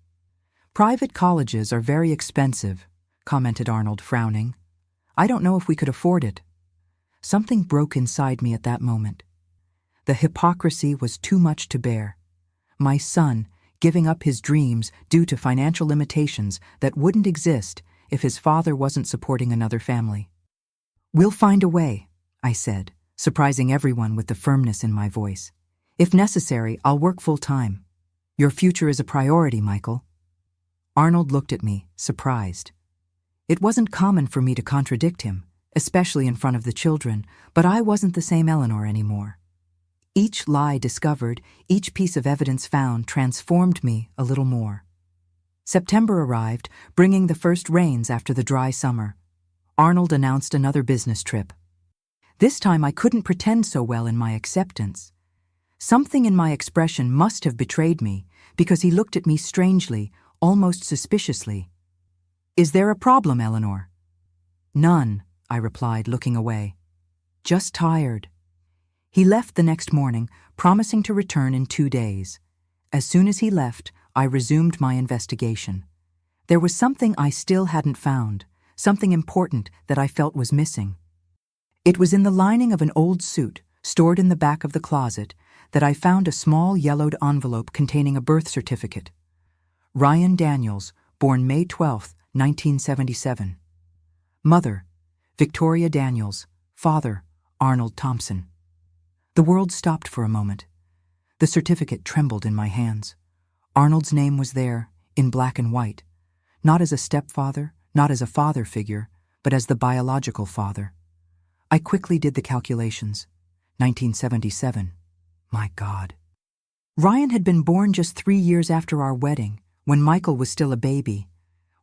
"Private colleges are very expensive," commented Arnold, frowning. "I don't know if we could afford it." Something broke inside me at that moment. The hypocrisy was too much to bear. My son giving up his dreams due to financial limitations that wouldn't exist if his father wasn't supporting another family. "We'll find a way," I said, surprising everyone with the firmness in my voice. "If necessary, I'll work full-time. Your future is a priority, Michael." Arnold looked at me, surprised. It wasn't common for me to contradict him, especially in front of the children, but I wasn't the same Eleanor anymore. Each lie discovered, each piece of evidence found transformed me a little more. September arrived, bringing the first rains after the dry summer. Arnold announced another business trip. This time I couldn't pretend so well in my acceptance. Something in my expression must have betrayed me, because he looked at me strangely, almost suspiciously. "Is there a problem, Eleanor?" "None," I replied, looking away. "Just tired." He left the next morning, promising to return in 2 days. As soon as he left, I resumed my investigation. There was something I still hadn't found, something important that I felt was missing. It was in the lining of an old suit, stored in the back of the closet, that I found a small yellowed envelope containing a birth certificate. Ryan Daniels, born May 12, 1977. Mother, Victoria Daniels. Father, Arnold Thompson. The world stopped for a moment. The certificate trembled in my hands. Arnold's name was there, in black and white, not as a stepfather, not as a father figure, but as the biological father. I quickly did the calculations. 1977. My God. Ryan had been born just 3 years after our wedding, when Michael was still a baby.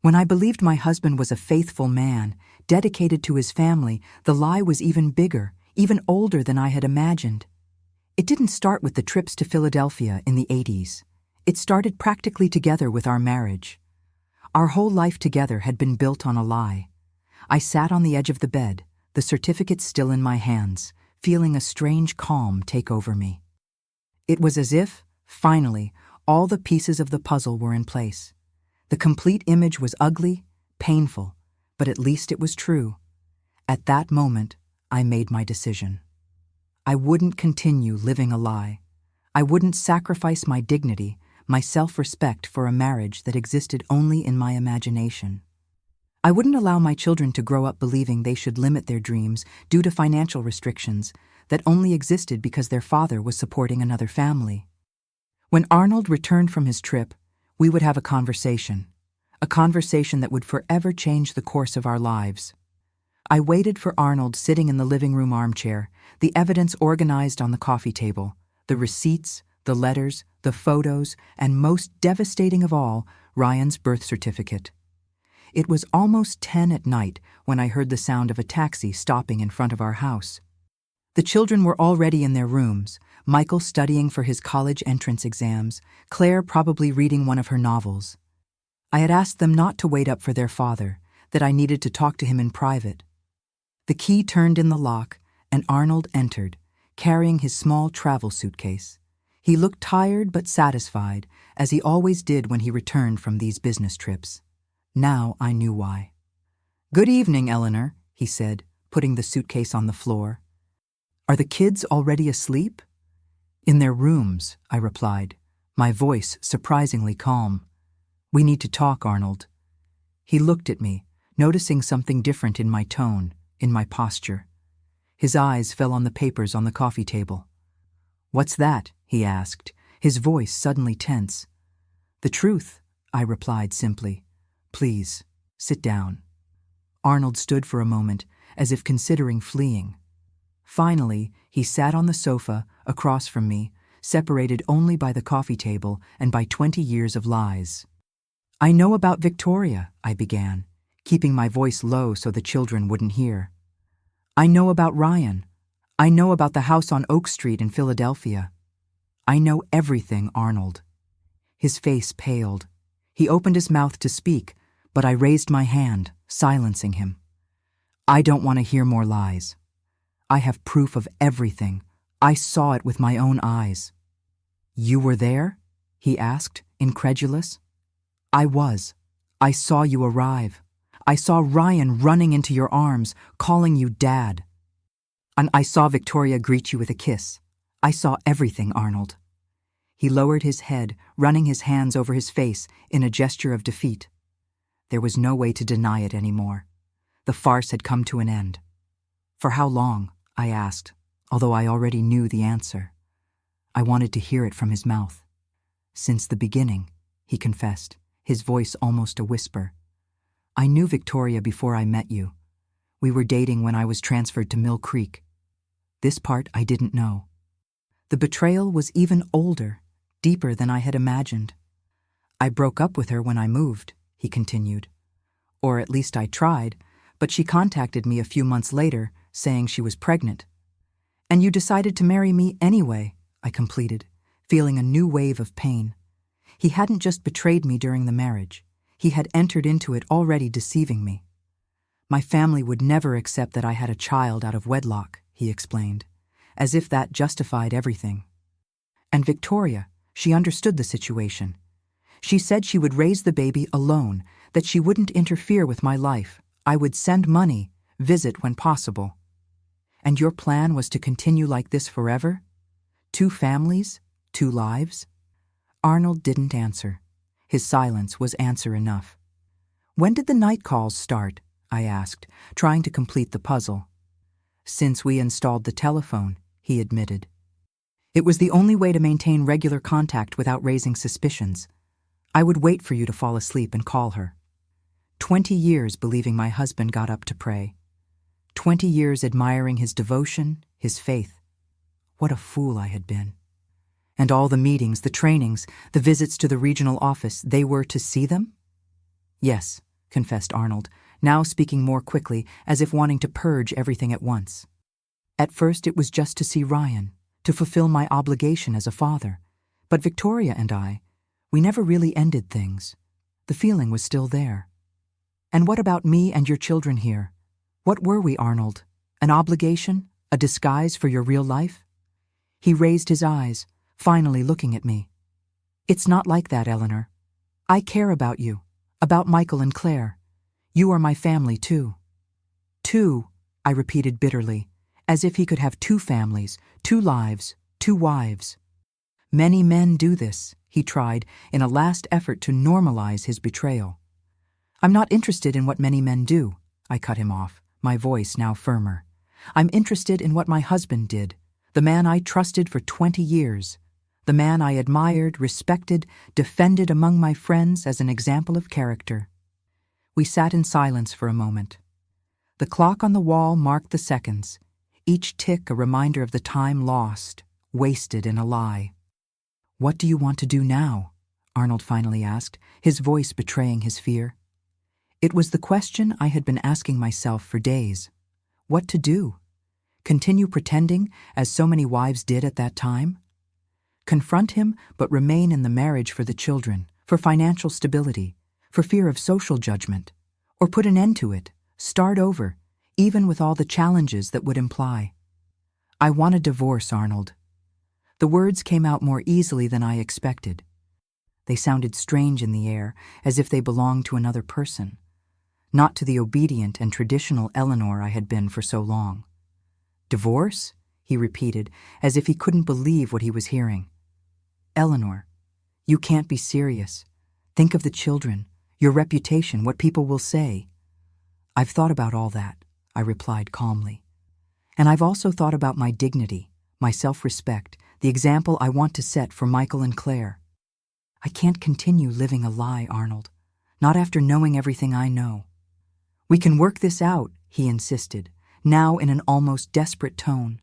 When I believed my husband was a faithful man, dedicated to his family, the lie was even bigger, even older than I had imagined. It didn't start with the trips to Philadelphia in the 80s. It started practically together with our marriage. Our whole life together had been built on a lie. I sat on the edge of the bed, the certificate still in my hands, feeling a strange calm take over me. It was as if, finally, all the pieces of the puzzle were in place. The complete image was ugly, painful, but at least it was true. At that moment, I made my decision. I wouldn't continue living a lie. I wouldn't sacrifice my dignity, my self-respect for a marriage that existed only in my imagination. I wouldn't allow my children to grow up believing they should limit their dreams due to financial restrictions that only existed because their father was supporting another family. When Arnold returned from his trip, we would have a conversation that would forever change the course of our lives. I waited for Arnold sitting in the living room armchair, the evidence organized on the coffee table, the receipts, the letters, the photos, and most devastating of all, Ryan's birth certificate. It was almost 10 at night when I heard the sound of a taxi stopping in front of our house. The children were already in their rooms, Michael studying for his college entrance exams, Claire probably reading one of her novels. I had asked them not to wait up for their father, that I needed to talk to him in private. The key turned in the lock, and Arnold entered, carrying his small travel suitcase. He looked tired but satisfied, as he always did when he returned from these business trips. Now I knew why. "Good evening, Eleanor," he said, putting the suitcase on the floor. "Are the kids already asleep?" "In their rooms," I replied, my voice surprisingly calm. "We need to talk, Arnold." He looked at me, noticing something different in my tone, in my posture. His eyes fell on the papers on the coffee table. "What's that?" he asked, his voice suddenly tense. "The truth," I replied simply. "Please, sit down." Arnold stood for a moment, as if considering fleeing. Finally, he sat on the sofa, across from me, separated only by the coffee table and by 20 years of lies. "I know about Victoria," I began, keeping my voice low so the children wouldn't hear. "I know about Ryan. I know about the house on Oak Street in Philadelphia. I know everything, Arnold." His face paled. He opened his mouth to speak, but I raised my hand, silencing him. "I don't want to hear more lies. I have proof of everything. I saw it with my own eyes." "You were there?" he asked, incredulous. "I was. I saw you arrive. I saw Ryan running into your arms, calling you Dad. And I saw Victoria greet you with a kiss. I saw everything, Arnold." He lowered his head, running his hands over his face in a gesture of defeat. There was no way to deny it anymore. The farce had come to an end. "For how long?" I asked, although I already knew the answer. I wanted to hear it from his mouth. "Since the beginning," he confessed, his voice almost a whisper. "I knew Victoria before I met you. We were dating when I was transferred to Mill Creek. This part I didn't know. The betrayal was even older, deeper than I had imagined. I broke up with her when I moved," he continued. "Or at least I tried, but she contacted me a few months later, saying she was pregnant. And you decided to marry me anyway," I completed, feeling a new wave of pain. He hadn't just betrayed me during the marriage. He had entered into it already deceiving me. "My family would never accept that I had a child out of wedlock," he explained, as if that justified everything. "And Victoria, she understood the situation. She said she would raise the baby alone, that she wouldn't interfere with my life. I would send money, visit when possible. And your plan was to continue like this forever? 2 families, 2 lives?" Arnold didn't answer. His silence was answer enough. "When did the night calls start?" I asked, trying to complete the puzzle. "Since we installed the telephone," he admitted. "It was the only way to maintain regular contact without raising suspicions. I would wait for you to fall asleep and call her. 20 years believing my husband got up to pray. 20 years admiring his devotion, his faith. What a fool I had been. And all the meetings, the trainings, the visits to the regional office, they were to see them?" "Yes," confessed Arnold, now speaking more quickly, as if wanting to purge everything at once. "At first it was just to see Ryan, to fulfill my obligation as a father. But Victoria and I, we never really ended things. The feeling was still there. And what about me and your children here? What were we, Arnold? An obligation? A disguise for your real life?" He raised his eyes, finally looking at me. "It's not like that, Eleanor. I care about you, about Michael and Claire. You are my family, too." "Two," I repeated bitterly, as if he could have 2 families, 2 lives, 2 wives. "Many men do this," he tried in a last effort to normalize his betrayal. I'm not interested in what many men do, I cut him off, my voice now firmer. I'm interested in what my husband did, the man I trusted for 20 years, the man I admired, respected, defended among my friends as an example of character. We sat in silence for a moment. The clock on the wall marked the seconds, each tick a reminder of the time lost, wasted in a lie. "What do you want to do now?" Arnold finally asked, his voice betraying his fear. It was the question I had been asking myself for days. What to do? Continue pretending, as so many wives did at that time? Confront him, but remain in the marriage for the children, for financial stability, for fear of social judgment? Or put an end to it, start over, even with all the challenges that would imply? "I want a divorce, Arnold." The words came out more easily than I expected. They sounded strange in the air, as if they belonged to another person, not to the obedient and traditional Eleanor I had been for so long. "Divorce?" he repeated, as if he couldn't believe what he was hearing. "Eleanor, you can't be serious. Think of the children, your reputation, what people will say." "I've thought about all that," I replied calmly. "And I've also thought about my dignity, my self-respect, the example I want to set for Michael and Claire. I can't continue living a lie, Arnold, not after knowing everything I know." "We can work this out," he insisted, now in an almost desperate tone.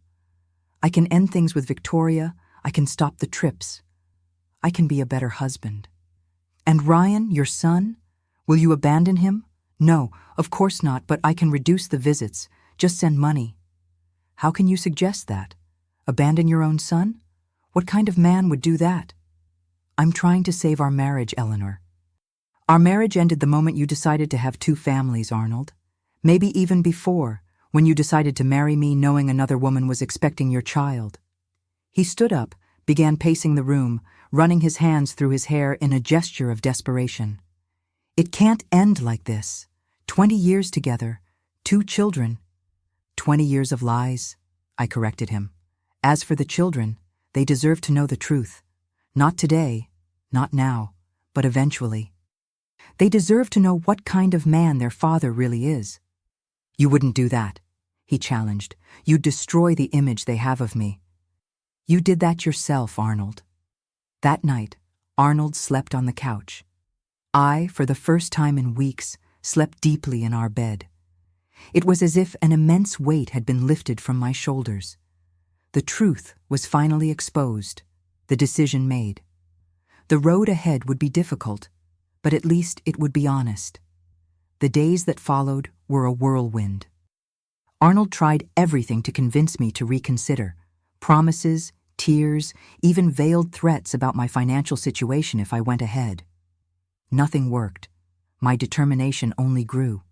"I can end things with Victoria, I can stop the trips. I can be a better husband." "And Ryan, your son? Will you abandon him?" "No, of course not, but I can reduce the visits, just send money." "How can you suggest that? Abandon your own son? What kind of man would do that?" "I'm trying to save our marriage, Eleanor." "Our marriage ended the moment you decided to have two families, Arnold. Maybe even before, when you decided to marry me knowing another woman was expecting your child." He stood up, began pacing the room, running his hands through his hair in a gesture of desperation. "It can't end like this. 20 years together, 2 children." "20 years of lies," I corrected him. "As for the children, they deserve to know the truth. Not today, not now, but eventually. They deserve to know what kind of man their father really is." "You wouldn't do that," he challenged. "You'd destroy the image they have of me." "You did that yourself, Arnold." That night, Arnold slept on the couch. I, for the first time in weeks, slept deeply in our bed. It was as if an immense weight had been lifted from my shoulders. The truth was finally exposed, the decision made. The road ahead would be difficult, but at least it would be honest. The days that followed were a whirlwind. Arnold tried everything to convince me to reconsider. Promises, tears, even veiled threats about my financial situation if I went ahead. Nothing worked. My determination only grew.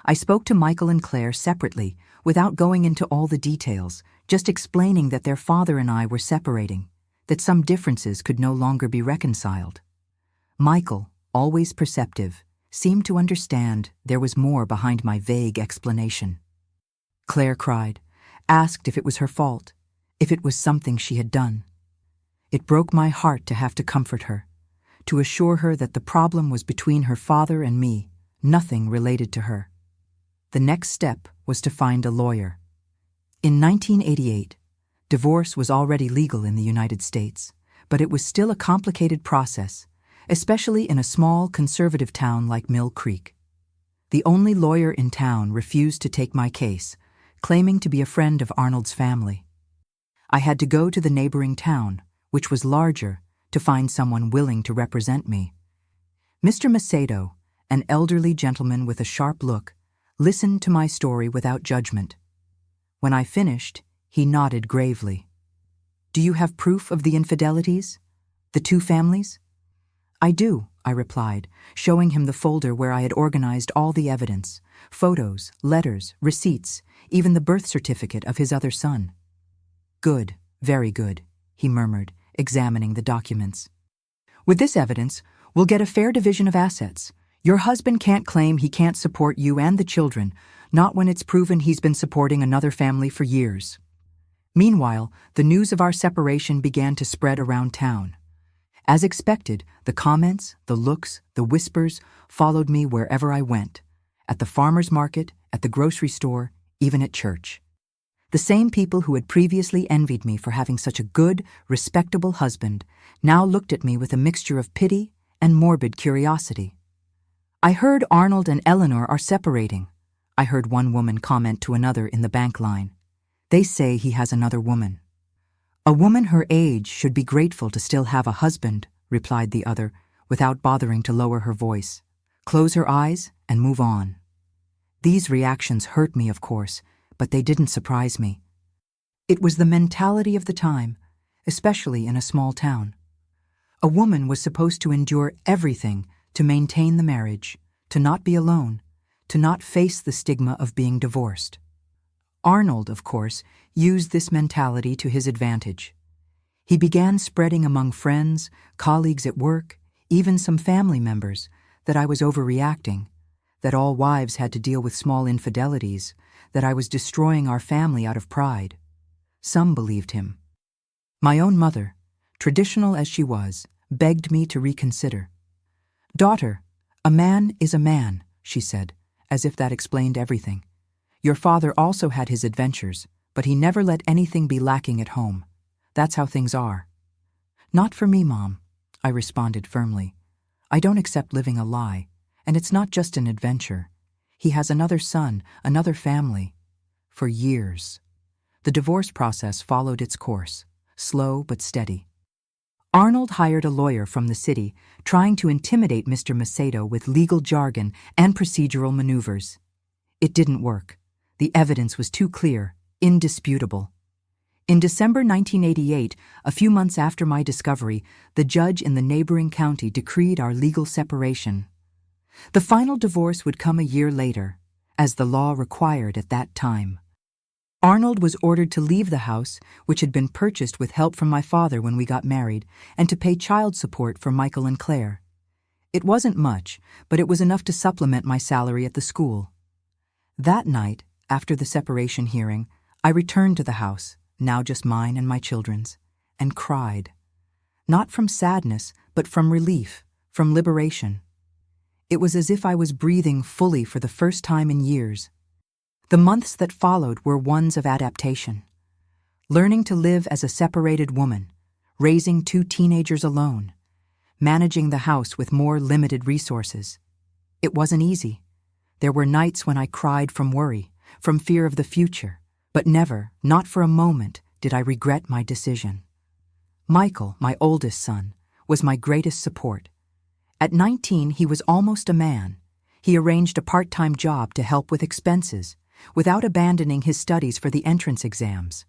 I spoke to Michael and Claire separately, without going into all the details, just explaining that their father and I were separating, that some differences could no longer be reconciled. Michael, always perceptive, seemed to understand there was more behind my vague explanation. Claire cried, asked if it was her fault, if it was something she had done. It broke my heart to have to comfort her, to assure her that the problem was between her father and me, nothing related to her. The next step was to find a lawyer. In 1988, divorce was already legal in the United States, but it was still a complicated process, especially in a small conservative town like Mill Creek. The only lawyer in town refused to take my case, claiming to be a friend of Arnold's family. I had to go to the neighboring town, which was larger, to find someone willing to represent me. Mr. Macedo, an elderly gentleman with a sharp look, listened to my story without judgment. When I finished, he nodded gravely. "Do you have proof of the infidelities? The two families?" "I do," I replied, showing him the folder where I had organized all the evidence, photos, letters, receipts, even the birth certificate of his other son. "Good, very good," he murmured, examining the documents. "With this evidence, we'll get a fair division of assets. Your husband can't claim he can't support you and the children, not when it's proven he's been supporting another family for years." Meanwhile, the news of our separation began to spread around town. As expected, the comments, the looks, the whispers followed me wherever I went, at the farmer's market, at the grocery store, even at church. The same people who had previously envied me for having such a good, respectable husband now looked at me with a mixture of pity and morbid curiosity. "I heard Arnold and Eleanor are separating," I heard one woman comment to another in the bank line. "They say he has another woman." "A woman her age should be grateful to still have a husband," replied the other, without bothering to lower her voice. "Close her eyes and move on." These reactions hurt me, of course, but they didn't surprise me. It was the mentality of the time, especially in a small town. A woman was supposed to endure everything to maintain the marriage, to not be alone, to not face the stigma of being divorced. Arnold, of course, used this mentality to his advantage. He began spreading among friends, colleagues at work, even some family members, that I was overreacting, that all wives had to deal with small infidelities, that I was destroying our family out of pride. Some believed him. My own mother, traditional as she was, begged me to reconsider. "Daughter, a man is a man," she said, as if that explained everything. "Your father also had his adventures, but he never let anything be lacking at home. That's how things are." "Not for me, Mom," I responded firmly. "I don't accept living a lie, and it's not just an adventure. He has another son, another family." For years. The divorce process followed its course, slow but steady. Arnold hired a lawyer from the city, trying to intimidate Mr. Macedo with legal jargon and procedural maneuvers. It didn't work. The evidence was too clear, indisputable. In December 1988, a few months after my discovery, the judge in the neighboring county decreed our legal separation. The final divorce would come a year later, as the law required at that time. Arnold was ordered to leave the house, which had been purchased with help from my father when we got married, and to pay child support for Michael and Claire. It wasn't much, but it was enough to supplement my salary at the school. That night, after the separation hearing, I returned to the house, now just mine and my children's, and cried. Not from sadness, but from relief, from liberation. It was as if I was breathing fully for the first time in years. The months that followed were ones of adaptation. Learning to live as a separated woman, raising 2 teenagers alone, managing the house with more limited resources. It wasn't easy. There were nights when I cried from worry, from fear of the future, but never, not for a moment, did I regret my decision. Michael, my oldest son, was my greatest support. At 19, he was almost a man. He arranged a part-time job to help with expenses, without abandoning his studies for the entrance exams.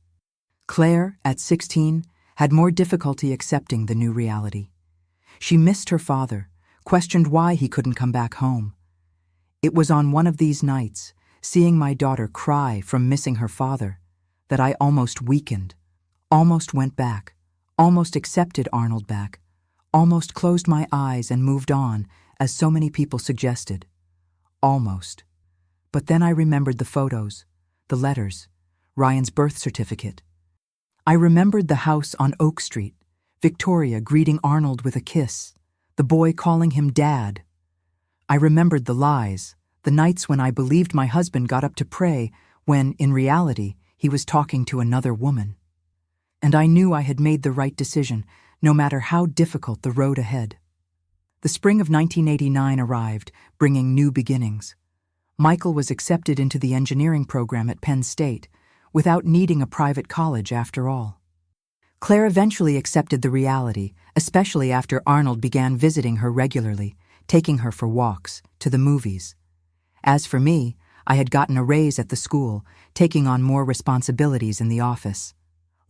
Claire, at 16, had more difficulty accepting the new reality. She missed her father, questioned why he couldn't come back home. It was on one of these nights, seeing my daughter cry from missing her father, that I almost weakened, almost went back, almost accepted Arnold back, almost closed my eyes and moved on, as so many people suggested. Almost. But then I remembered the photos, the letters, Ryan's birth certificate. I remembered the house on Oak Street, Victoria greeting Arnold with a kiss, the boy calling him Dad. I remembered the lies, the nights when I believed my husband got up to pray when, in reality, he was talking to another woman. And I knew I had made the right decision, no matter how difficult the road ahead. The spring of 1989 arrived, bringing new beginnings. Michael was accepted into the engineering program at Penn State, without needing a private college after all. Claire eventually accepted the reality, especially after Arnold began visiting her regularly, taking her for walks, to the movies. As for me, I had gotten a raise at the school, taking on more responsibilities in the office.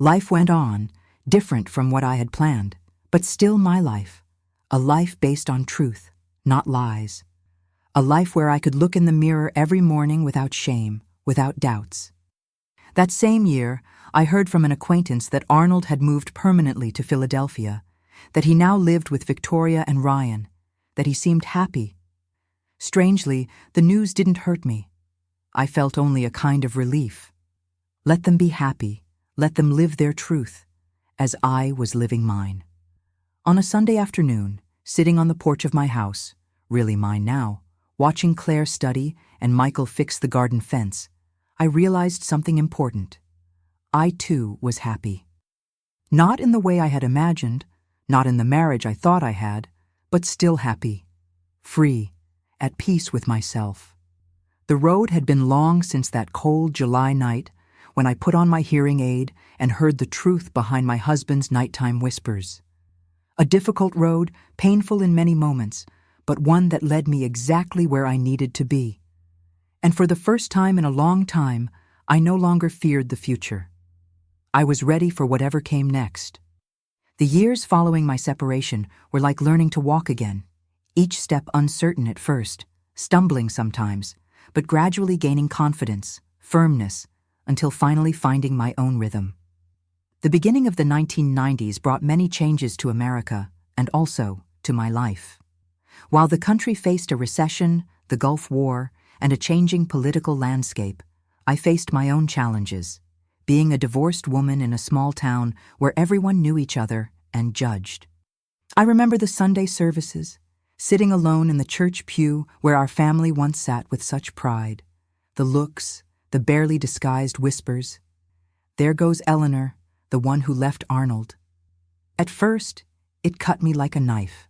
Life went on, different from what I had planned, but still my life. A life based on truth, not lies. A life where I could look in the mirror every morning without shame, without doubts. That same year, I heard from an acquaintance that Arnold had moved permanently to Philadelphia, that he now lived with Victoria and Ryan, that he seemed happy. Strangely, the news didn't hurt me. I felt only a kind of relief. Let them be happy, let them live their truth, as I was living mine. On a Sunday afternoon, sitting on the porch of my house, really mine now, watching Claire study and Michael fix the garden fence, I realized something important. I too was happy. Not in the way I had imagined, not in the marriage I thought I had, but still happy, free, at peace with myself. The road had been long since that cold July night when I put on my hearing aid and heard the truth behind my husband's nighttime whispers. A difficult road, painful in many moments, but one that led me exactly where I needed to be. And for the first time in a long time, I no longer feared the future. I was ready for whatever came next. The years following my separation were like learning to walk again, each step uncertain at first, stumbling sometimes, but gradually gaining confidence, firmness, until finally finding my own rhythm. The beginning of the 1990s brought many changes to America and also to my life. While the country faced a recession, the Gulf War, and a changing political landscape, I faced my own challenges, being a divorced woman in a small town where everyone knew each other and judged. I remember the Sunday services, sitting alone in the church pew where our family once sat with such pride, the looks, the barely disguised whispers. There goes Eleanor, the one who left Arnold. At first, it cut me like a knife.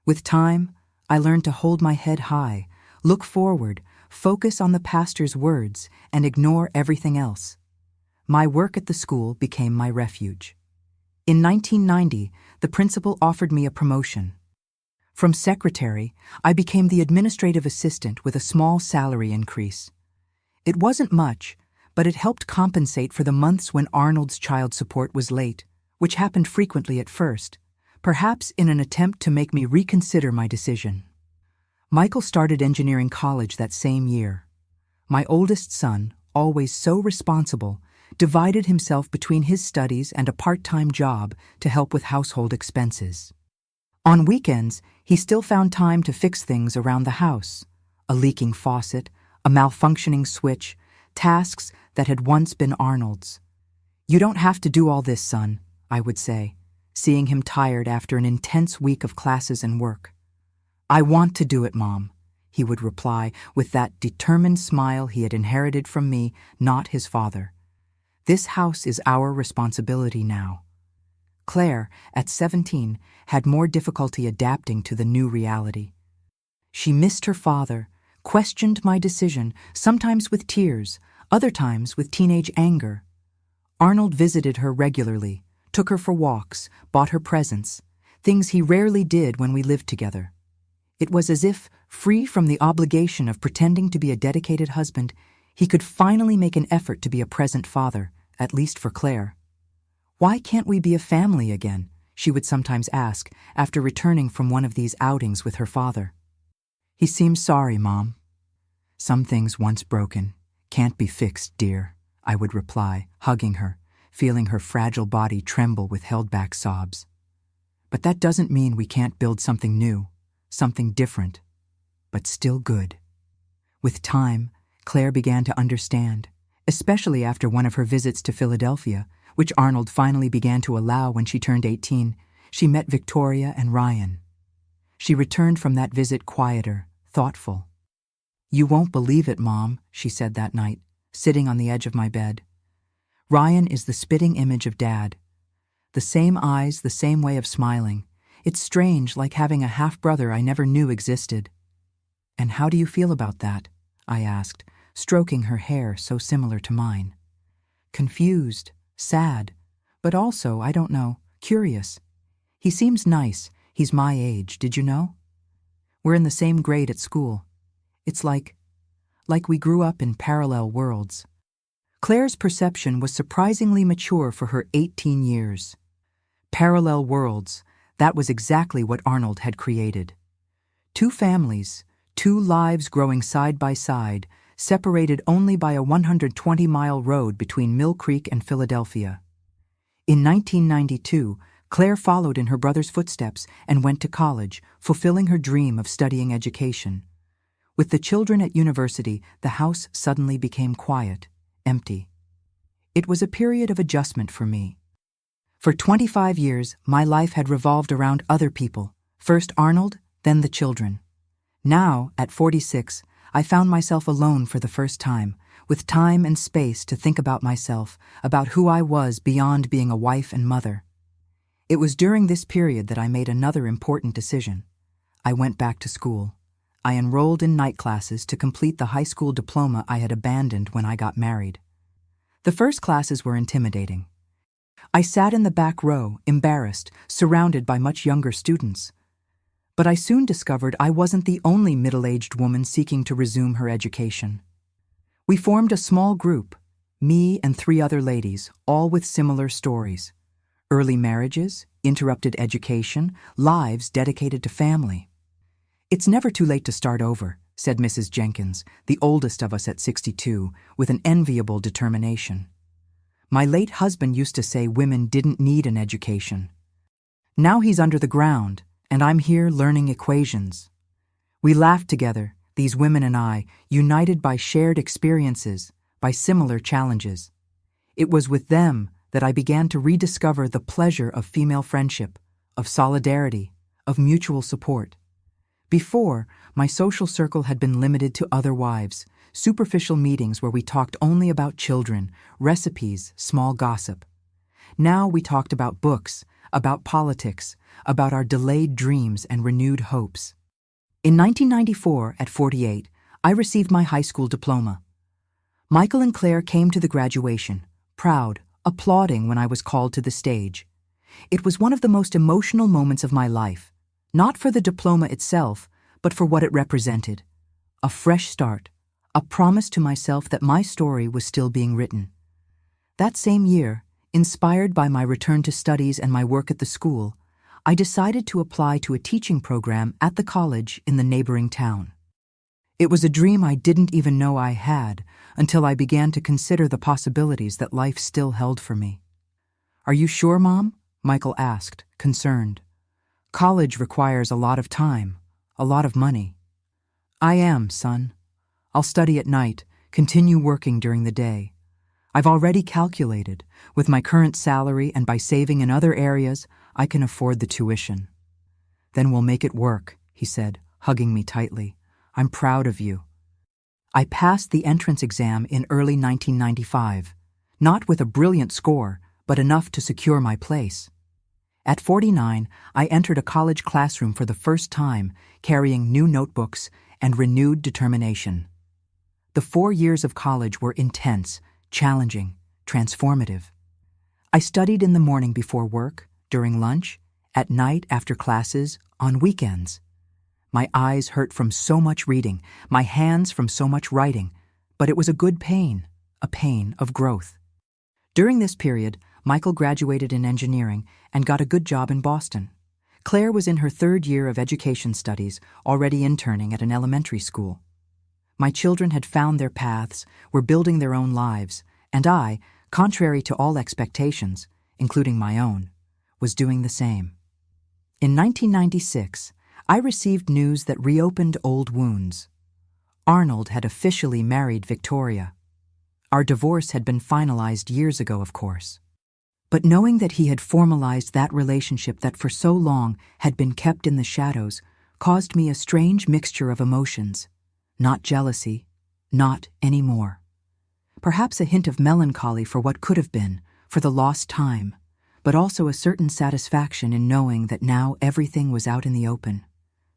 With time, I learned to hold my head high, look forward, focus on the pastor's words, and ignore everything else. My work at the school became my refuge. In 1990, the principal offered me a promotion. From secretary, I became the administrative assistant with a small salary increase. It wasn't much, but it helped compensate for the months when Arnold's child support was late, which happened frequently at first, perhaps in an attempt to make me reconsider my decision. Michael started engineering college that same year. My oldest son, always so responsible, divided himself between his studies and a part-time job to help with household expenses. On weekends, he still found time to fix things around the house, a leaking faucet, a malfunctioning switch, tasks that had once been Arnold's. "You don't have to do all this, son," I would say, seeing him tired after an intense week of classes and work. "I want to do it, Mom," he would reply with that determined smile he had inherited from me, not his father. "This house is our responsibility now." Claire, at 17, had more difficulty adapting to the new reality. She missed her father, questioned my decision, sometimes with tears, other times with teenage anger. Arnold visited her regularly, took her for walks, bought her presents, things he rarely did when we lived together. It was as if, free from the obligation of pretending to be a dedicated husband, he could finally make an effort to be a present father, at least for Claire. "Why can't we be a family again?" she would sometimes ask after returning from one of these outings with her father. "He seems sorry, Mom." "Some things once broken can't be fixed, dear," I would reply, hugging her, feeling her fragile body tremble with held-back sobs. "But that doesn't mean we can't build something new, something different, but still good." With time, Claire began to understand, especially after one of her visits to Philadelphia, which Arnold finally began to allow when she turned 18, she met Victoria and Ryan. She returned from that visit quieter, thoughtful. "You won't believe it, Mom," she said that night, sitting on the edge of my bed. "Ryan is the spitting image of Dad. The same eyes, the same way of smiling. It's strange, like having a half-brother I never knew existed." "And how do you feel about that?" I asked, stroking her hair so similar to mine. "Confused, sad, but also, I don't know, curious. He seems nice. He's my age, did you know? We're in the same grade at school. It's like we grew up in parallel worlds." Claire's perception was surprisingly mature for her 18 years. Parallel worlds, that was exactly what Arnold had created. Two families, two lives growing side by side, separated only by a 120-mile road between Mill Creek and Philadelphia. In 1992, Claire followed in her brother's footsteps and went to college, fulfilling her dream of studying education. With the children at university, the house suddenly became quiet, empty. It was a period of adjustment for me. For 25 years, my life had revolved around other people, first Arnold, then the children. Now, at 46, I found myself alone for the first time, with time and space to think about myself, about who I was beyond being a wife and mother. It was during this period that I made another important decision. I went back to school. I enrolled in night classes to complete the high school diploma I had abandoned when I got married. The first classes were intimidating. I sat in the back row, embarrassed, surrounded by much younger students. But I soon discovered I wasn't the only middle-aged woman seeking to resume her education. We formed a small group, me and 3 other ladies, all with similar stories. Early marriages, interrupted education, lives dedicated to family. "It's never too late to start over," said Mrs. Jenkins, the oldest of us at 62, with an enviable determination. "My late husband used to say women didn't need an education. Now he's under the ground, and I'm here learning equations." We laughed together, these women and I, united by shared experiences, by similar challenges. It was with them that I began to rediscover the pleasure of female friendship, of solidarity, of mutual support. Before, my social circle had been limited to other wives, superficial meetings where we talked only about children, recipes, small gossip. Now we talked about books, about politics, about our delayed dreams and renewed hopes. In 1994, at 48, I received my high school diploma. Michael and Claire came to the graduation, proud, applauding when I was called to the stage. It was one of the most emotional moments of my life, not for the diploma itself, but for what it represented. A fresh start, a promise to myself that my story was still being written. That same year, inspired by my return to studies and my work at the school, I decided to apply to a teaching program at the college in the neighboring town. It was a dream I didn't even know I had until I began to consider the possibilities that life still held for me. "Are you sure, Mom?" Michael asked, concerned. "College requires a lot of time, a lot of money." "I am, son. I'll study at night, continue working during the day. I've already calculated, with my current salary and by saving in other areas, I can afford the tuition." "Then we'll make it work," he said, hugging me tightly. "I'm proud of you." I passed the entrance exam in early 1995, not with a brilliant score, but enough to secure my place. At 49, I entered a college classroom for the first time, carrying new notebooks and renewed determination. The 4 years of college were intense, challenging, transformative. I studied in the morning before work, during lunch, at night after classes, on weekends. My eyes hurt from so much reading, my hands from so much writing, but it was a good pain, a pain of growth. During this period, Michael graduated in engineering and got a good job in Boston. Claire was in her 3rd year of education studies, already interning at an elementary school. My children had found their paths, were building their own lives, and I, contrary to all expectations, including my own, was doing the same. In 1996, I received news that reopened old wounds. Arnold had officially married Victoria. Our divorce had been finalized years ago, of course. But knowing that he had formalized that relationship that for so long had been kept in the shadows caused me a strange mixture of emotions. Not jealousy, not anymore. Perhaps a hint of melancholy for what could have been, for the lost time, but also a certain satisfaction in knowing that now everything was out in the open,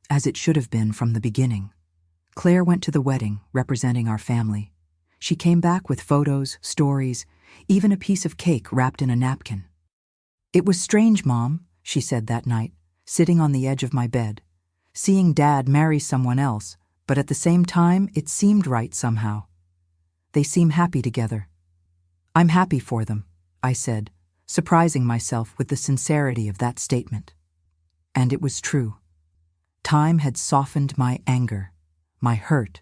as it should have been from the beginning. Claire went to the wedding, representing our family. She came back with photos, stories, even a piece of cake wrapped in a napkin. "It was strange, Mom," she said that night, sitting on the edge of my bed, "seeing Dad marry someone else, but at the same time it seemed right somehow. They seem happy together." "I'm happy for them," I said, surprising myself with the sincerity of that statement. And it was true. Time had softened my anger, my hurt,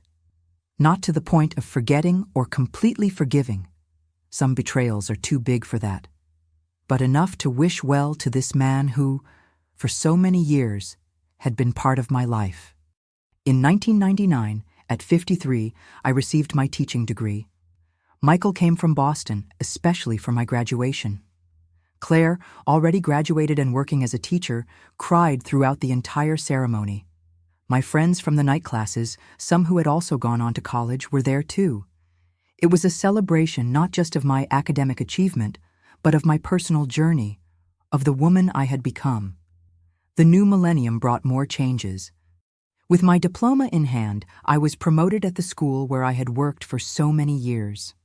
not to the point of forgetting or completely forgiving. Some betrayals are too big for that. But enough to wish well to this man who, for so many years, had been part of my life. In 1999, at 53, I received my teaching degree. Michael came from Boston, especially for my graduation. Claire, already graduated and working as a teacher, cried throughout the entire ceremony. My friends from the night classes, some who had also gone on to college, were there too. It was a celebration not just of my academic achievement, but of my personal journey, of the woman I had become. The new millennium brought more changes. With my diploma in hand, I was promoted at the school where I had worked for so many years.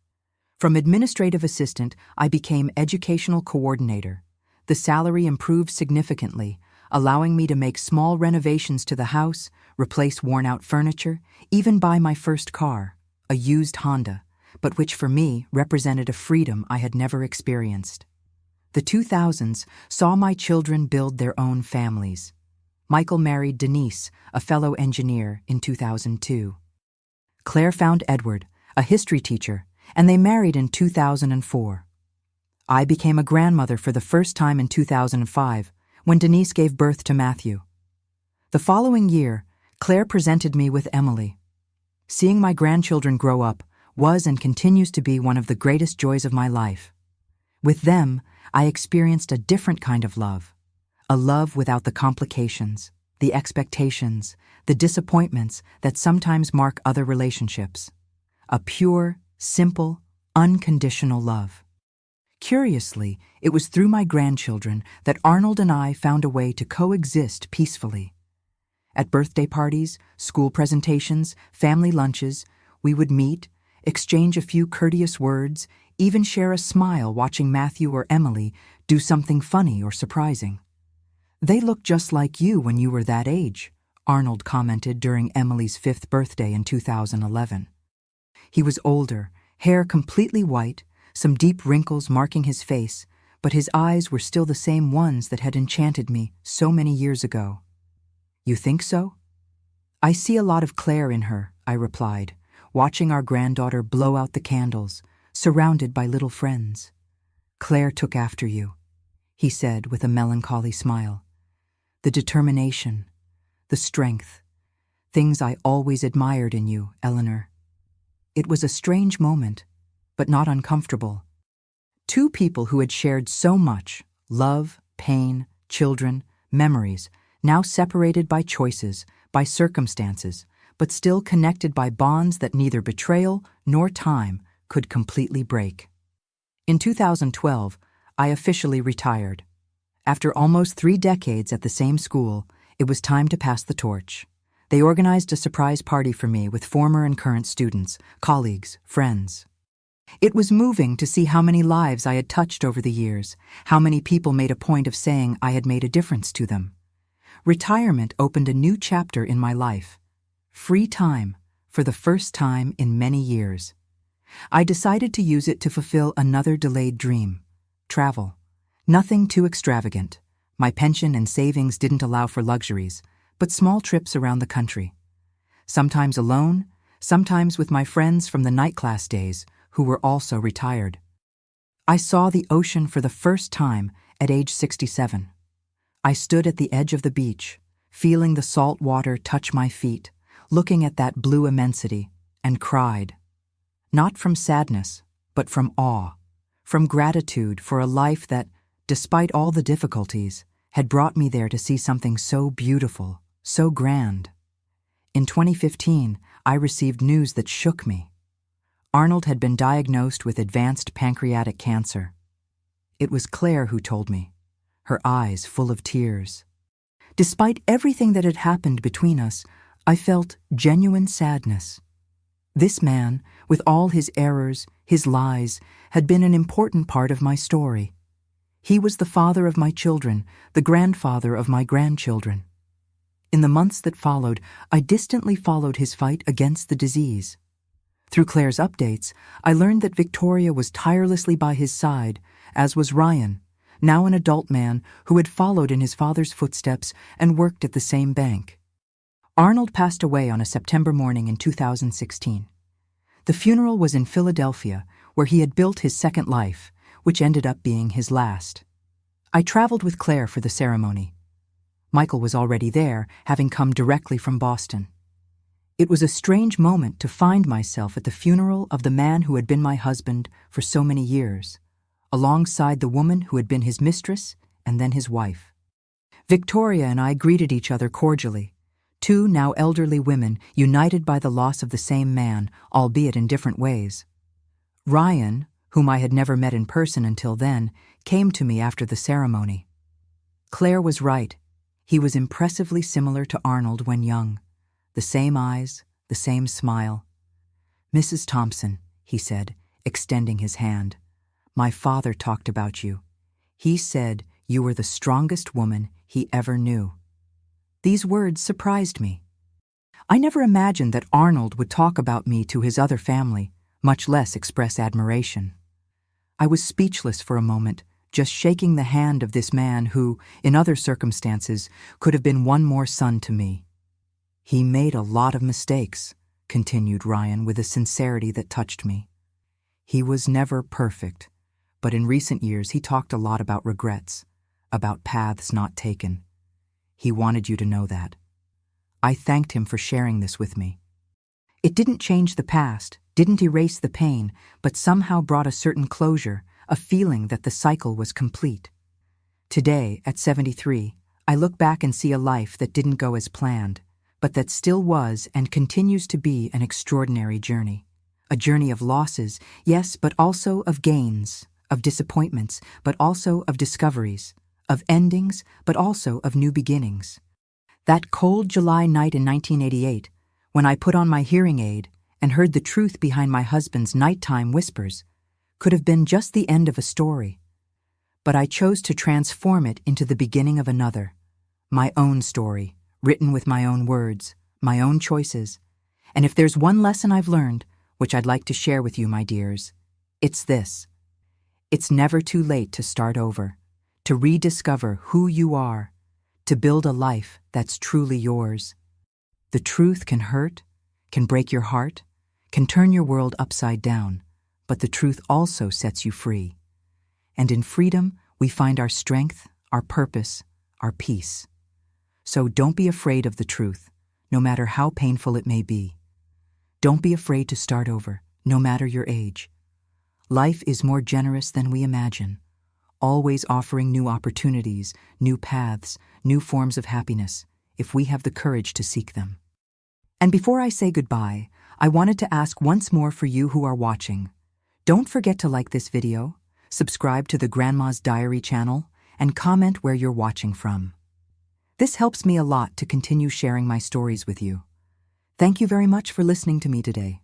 From administrative assistant, I became educational coordinator. The salary improved significantly, allowing me to make small renovations to the house, replace worn-out furniture, even buy my first car, a used Honda, but which for me represented a freedom I had never experienced. The 2000s saw my children build their own families. Michael married Denise, a fellow engineer, in 2002. Claire found Edward, a history teacher, and they married in 2004. I became a grandmother for the first time in 2005, when Denise gave birth to Matthew. The following year, Claire presented me with Emily. Seeing my grandchildren grow up was and continues to be one of the greatest joys of my life. With them, I experienced a different kind of love. A love without the complications, the expectations, the disappointments that sometimes mark other relationships. A pure, simple, unconditional love. Curiously, it was through my grandchildren that Arnold and I found a way to coexist peacefully. At birthday parties, school presentations, family lunches, we would meet, exchange a few courteous words, even share a smile watching Matthew or Emily do something funny or surprising. "They look just like you when you were that age," Arnold commented during Emily's 5th birthday in 2011. He was older, hair completely white, some deep wrinkles marking his face, but his eyes were still the same ones that had enchanted me so many years ago. "You think so?" "I see a lot of Claire in her," I replied, watching our granddaughter blow out the candles, surrounded by little friends. "Claire took after you," he said with a melancholy smile. "The determination, the strength, things I always admired in you, Eleanor." It was a strange moment, but not uncomfortable. Two people who had shared so much, love, pain, children, memories, now separated by choices, by circumstances, but still connected by bonds that neither betrayal nor time could completely break. In 2012, I officially retired. After almost 3 decades at the same school, it was time to pass the torch. They organized a surprise party for me with former and current students, colleagues, friends. It was moving to see how many lives I had touched over the years, how many people made a point of saying I had made a difference to them. Retirement opened a new chapter in my life. Free time, for the first time in many years. I decided to use it to fulfill another delayed dream: travel. Nothing too extravagant. My pension and savings didn't allow for luxuries, but small trips around the country. Sometimes alone, sometimes with my friends from the night class days, who were also retired. I saw the ocean for the first time at age 67. I stood at the edge of the beach, feeling the salt water touch my feet, looking at that blue immensity, and cried. Not from sadness, but from awe, from gratitude for a life that, despite all the difficulties, had brought me there to see something so beautiful, so grand. In 2015, I received news that shook me. Arnold had been diagnosed with advanced pancreatic cancer. It was Claire who told me, her eyes full of tears. Despite everything that had happened between us, I felt genuine sadness. This man, with all his errors, his lies, had been an important part of my story. He was the father of my children, the grandfather of my grandchildren. In the months that followed, I distantly followed his fight against the disease. Through Claire's updates, I learned that Victoria was tirelessly by his side, as was Ryan, now an adult man who had followed in his father's footsteps and worked at the same bank. Arnold passed away on a September morning in 2016. The funeral was in Philadelphia, where he had built his second life, which ended up being his last. I traveled with Claire for the ceremony. Michael was already there, having come directly from Boston. It was a strange moment to find myself at the funeral of the man who had been my husband for so many years, alongside the woman who had been his mistress and then his wife. Victoria and I greeted each other cordially, two now elderly women united by the loss of the same man, albeit in different ways. Ryan, whom I had never met in person until then, came to me after the ceremony. Claire was right. He was impressively similar to Arnold when young. The same eyes, the same smile. "Mrs. Thompson," he said, extending his hand, "my father talked about you. He said you were the strongest woman he ever knew." These words surprised me. I never imagined that Arnold would talk about me to his other family, much less express admiration. I was speechless for a moment, just shaking the hand of this man who, in other circumstances, could have been one more son to me. "He made a lot of mistakes," continued Ryan with a sincerity that touched me. "He was never perfect, but in recent years he talked a lot about regrets, about paths not taken. He wanted you to know that." I thanked him for sharing this with me. It didn't change the past, didn't erase the pain, but somehow brought a certain closure, a feeling that the cycle was complete. Today, at 73, I look back and see a life that didn't go as planned, but that still was and continues to be an extraordinary journey. A journey of losses, yes, but also of gains, of disappointments, but also of discoveries, of endings, but also of new beginnings. That cold July night in 1988, when I put on my hearing aid and heard the truth behind my husband's nighttime whispers, could have been just the end of a story. But I chose to transform it into the beginning of another, my own story, written with my own words, my own choices. And if there's one lesson I've learned, which I'd like to share with you, my dears, it's this. It's never too late to start over, to rediscover who you are, to build a life that's truly yours. The truth can hurt, can break your heart, can turn your world upside down, but the truth also sets you free. And in freedom, we find our strength, our purpose, our peace. So don't be afraid of the truth, no matter how painful it may be. Don't be afraid to start over, no matter your age. Life is more generous than we imagine, always offering new opportunities, new paths, new forms of happiness, if we have the courage to seek them. And before I say goodbye, I wanted to ask once more for you who are watching. Don't forget to like this video, subscribe to the Grandma's Diary channel, and comment where you're watching from. This helps me a lot to continue sharing my stories with you. Thank you very much for listening to me today.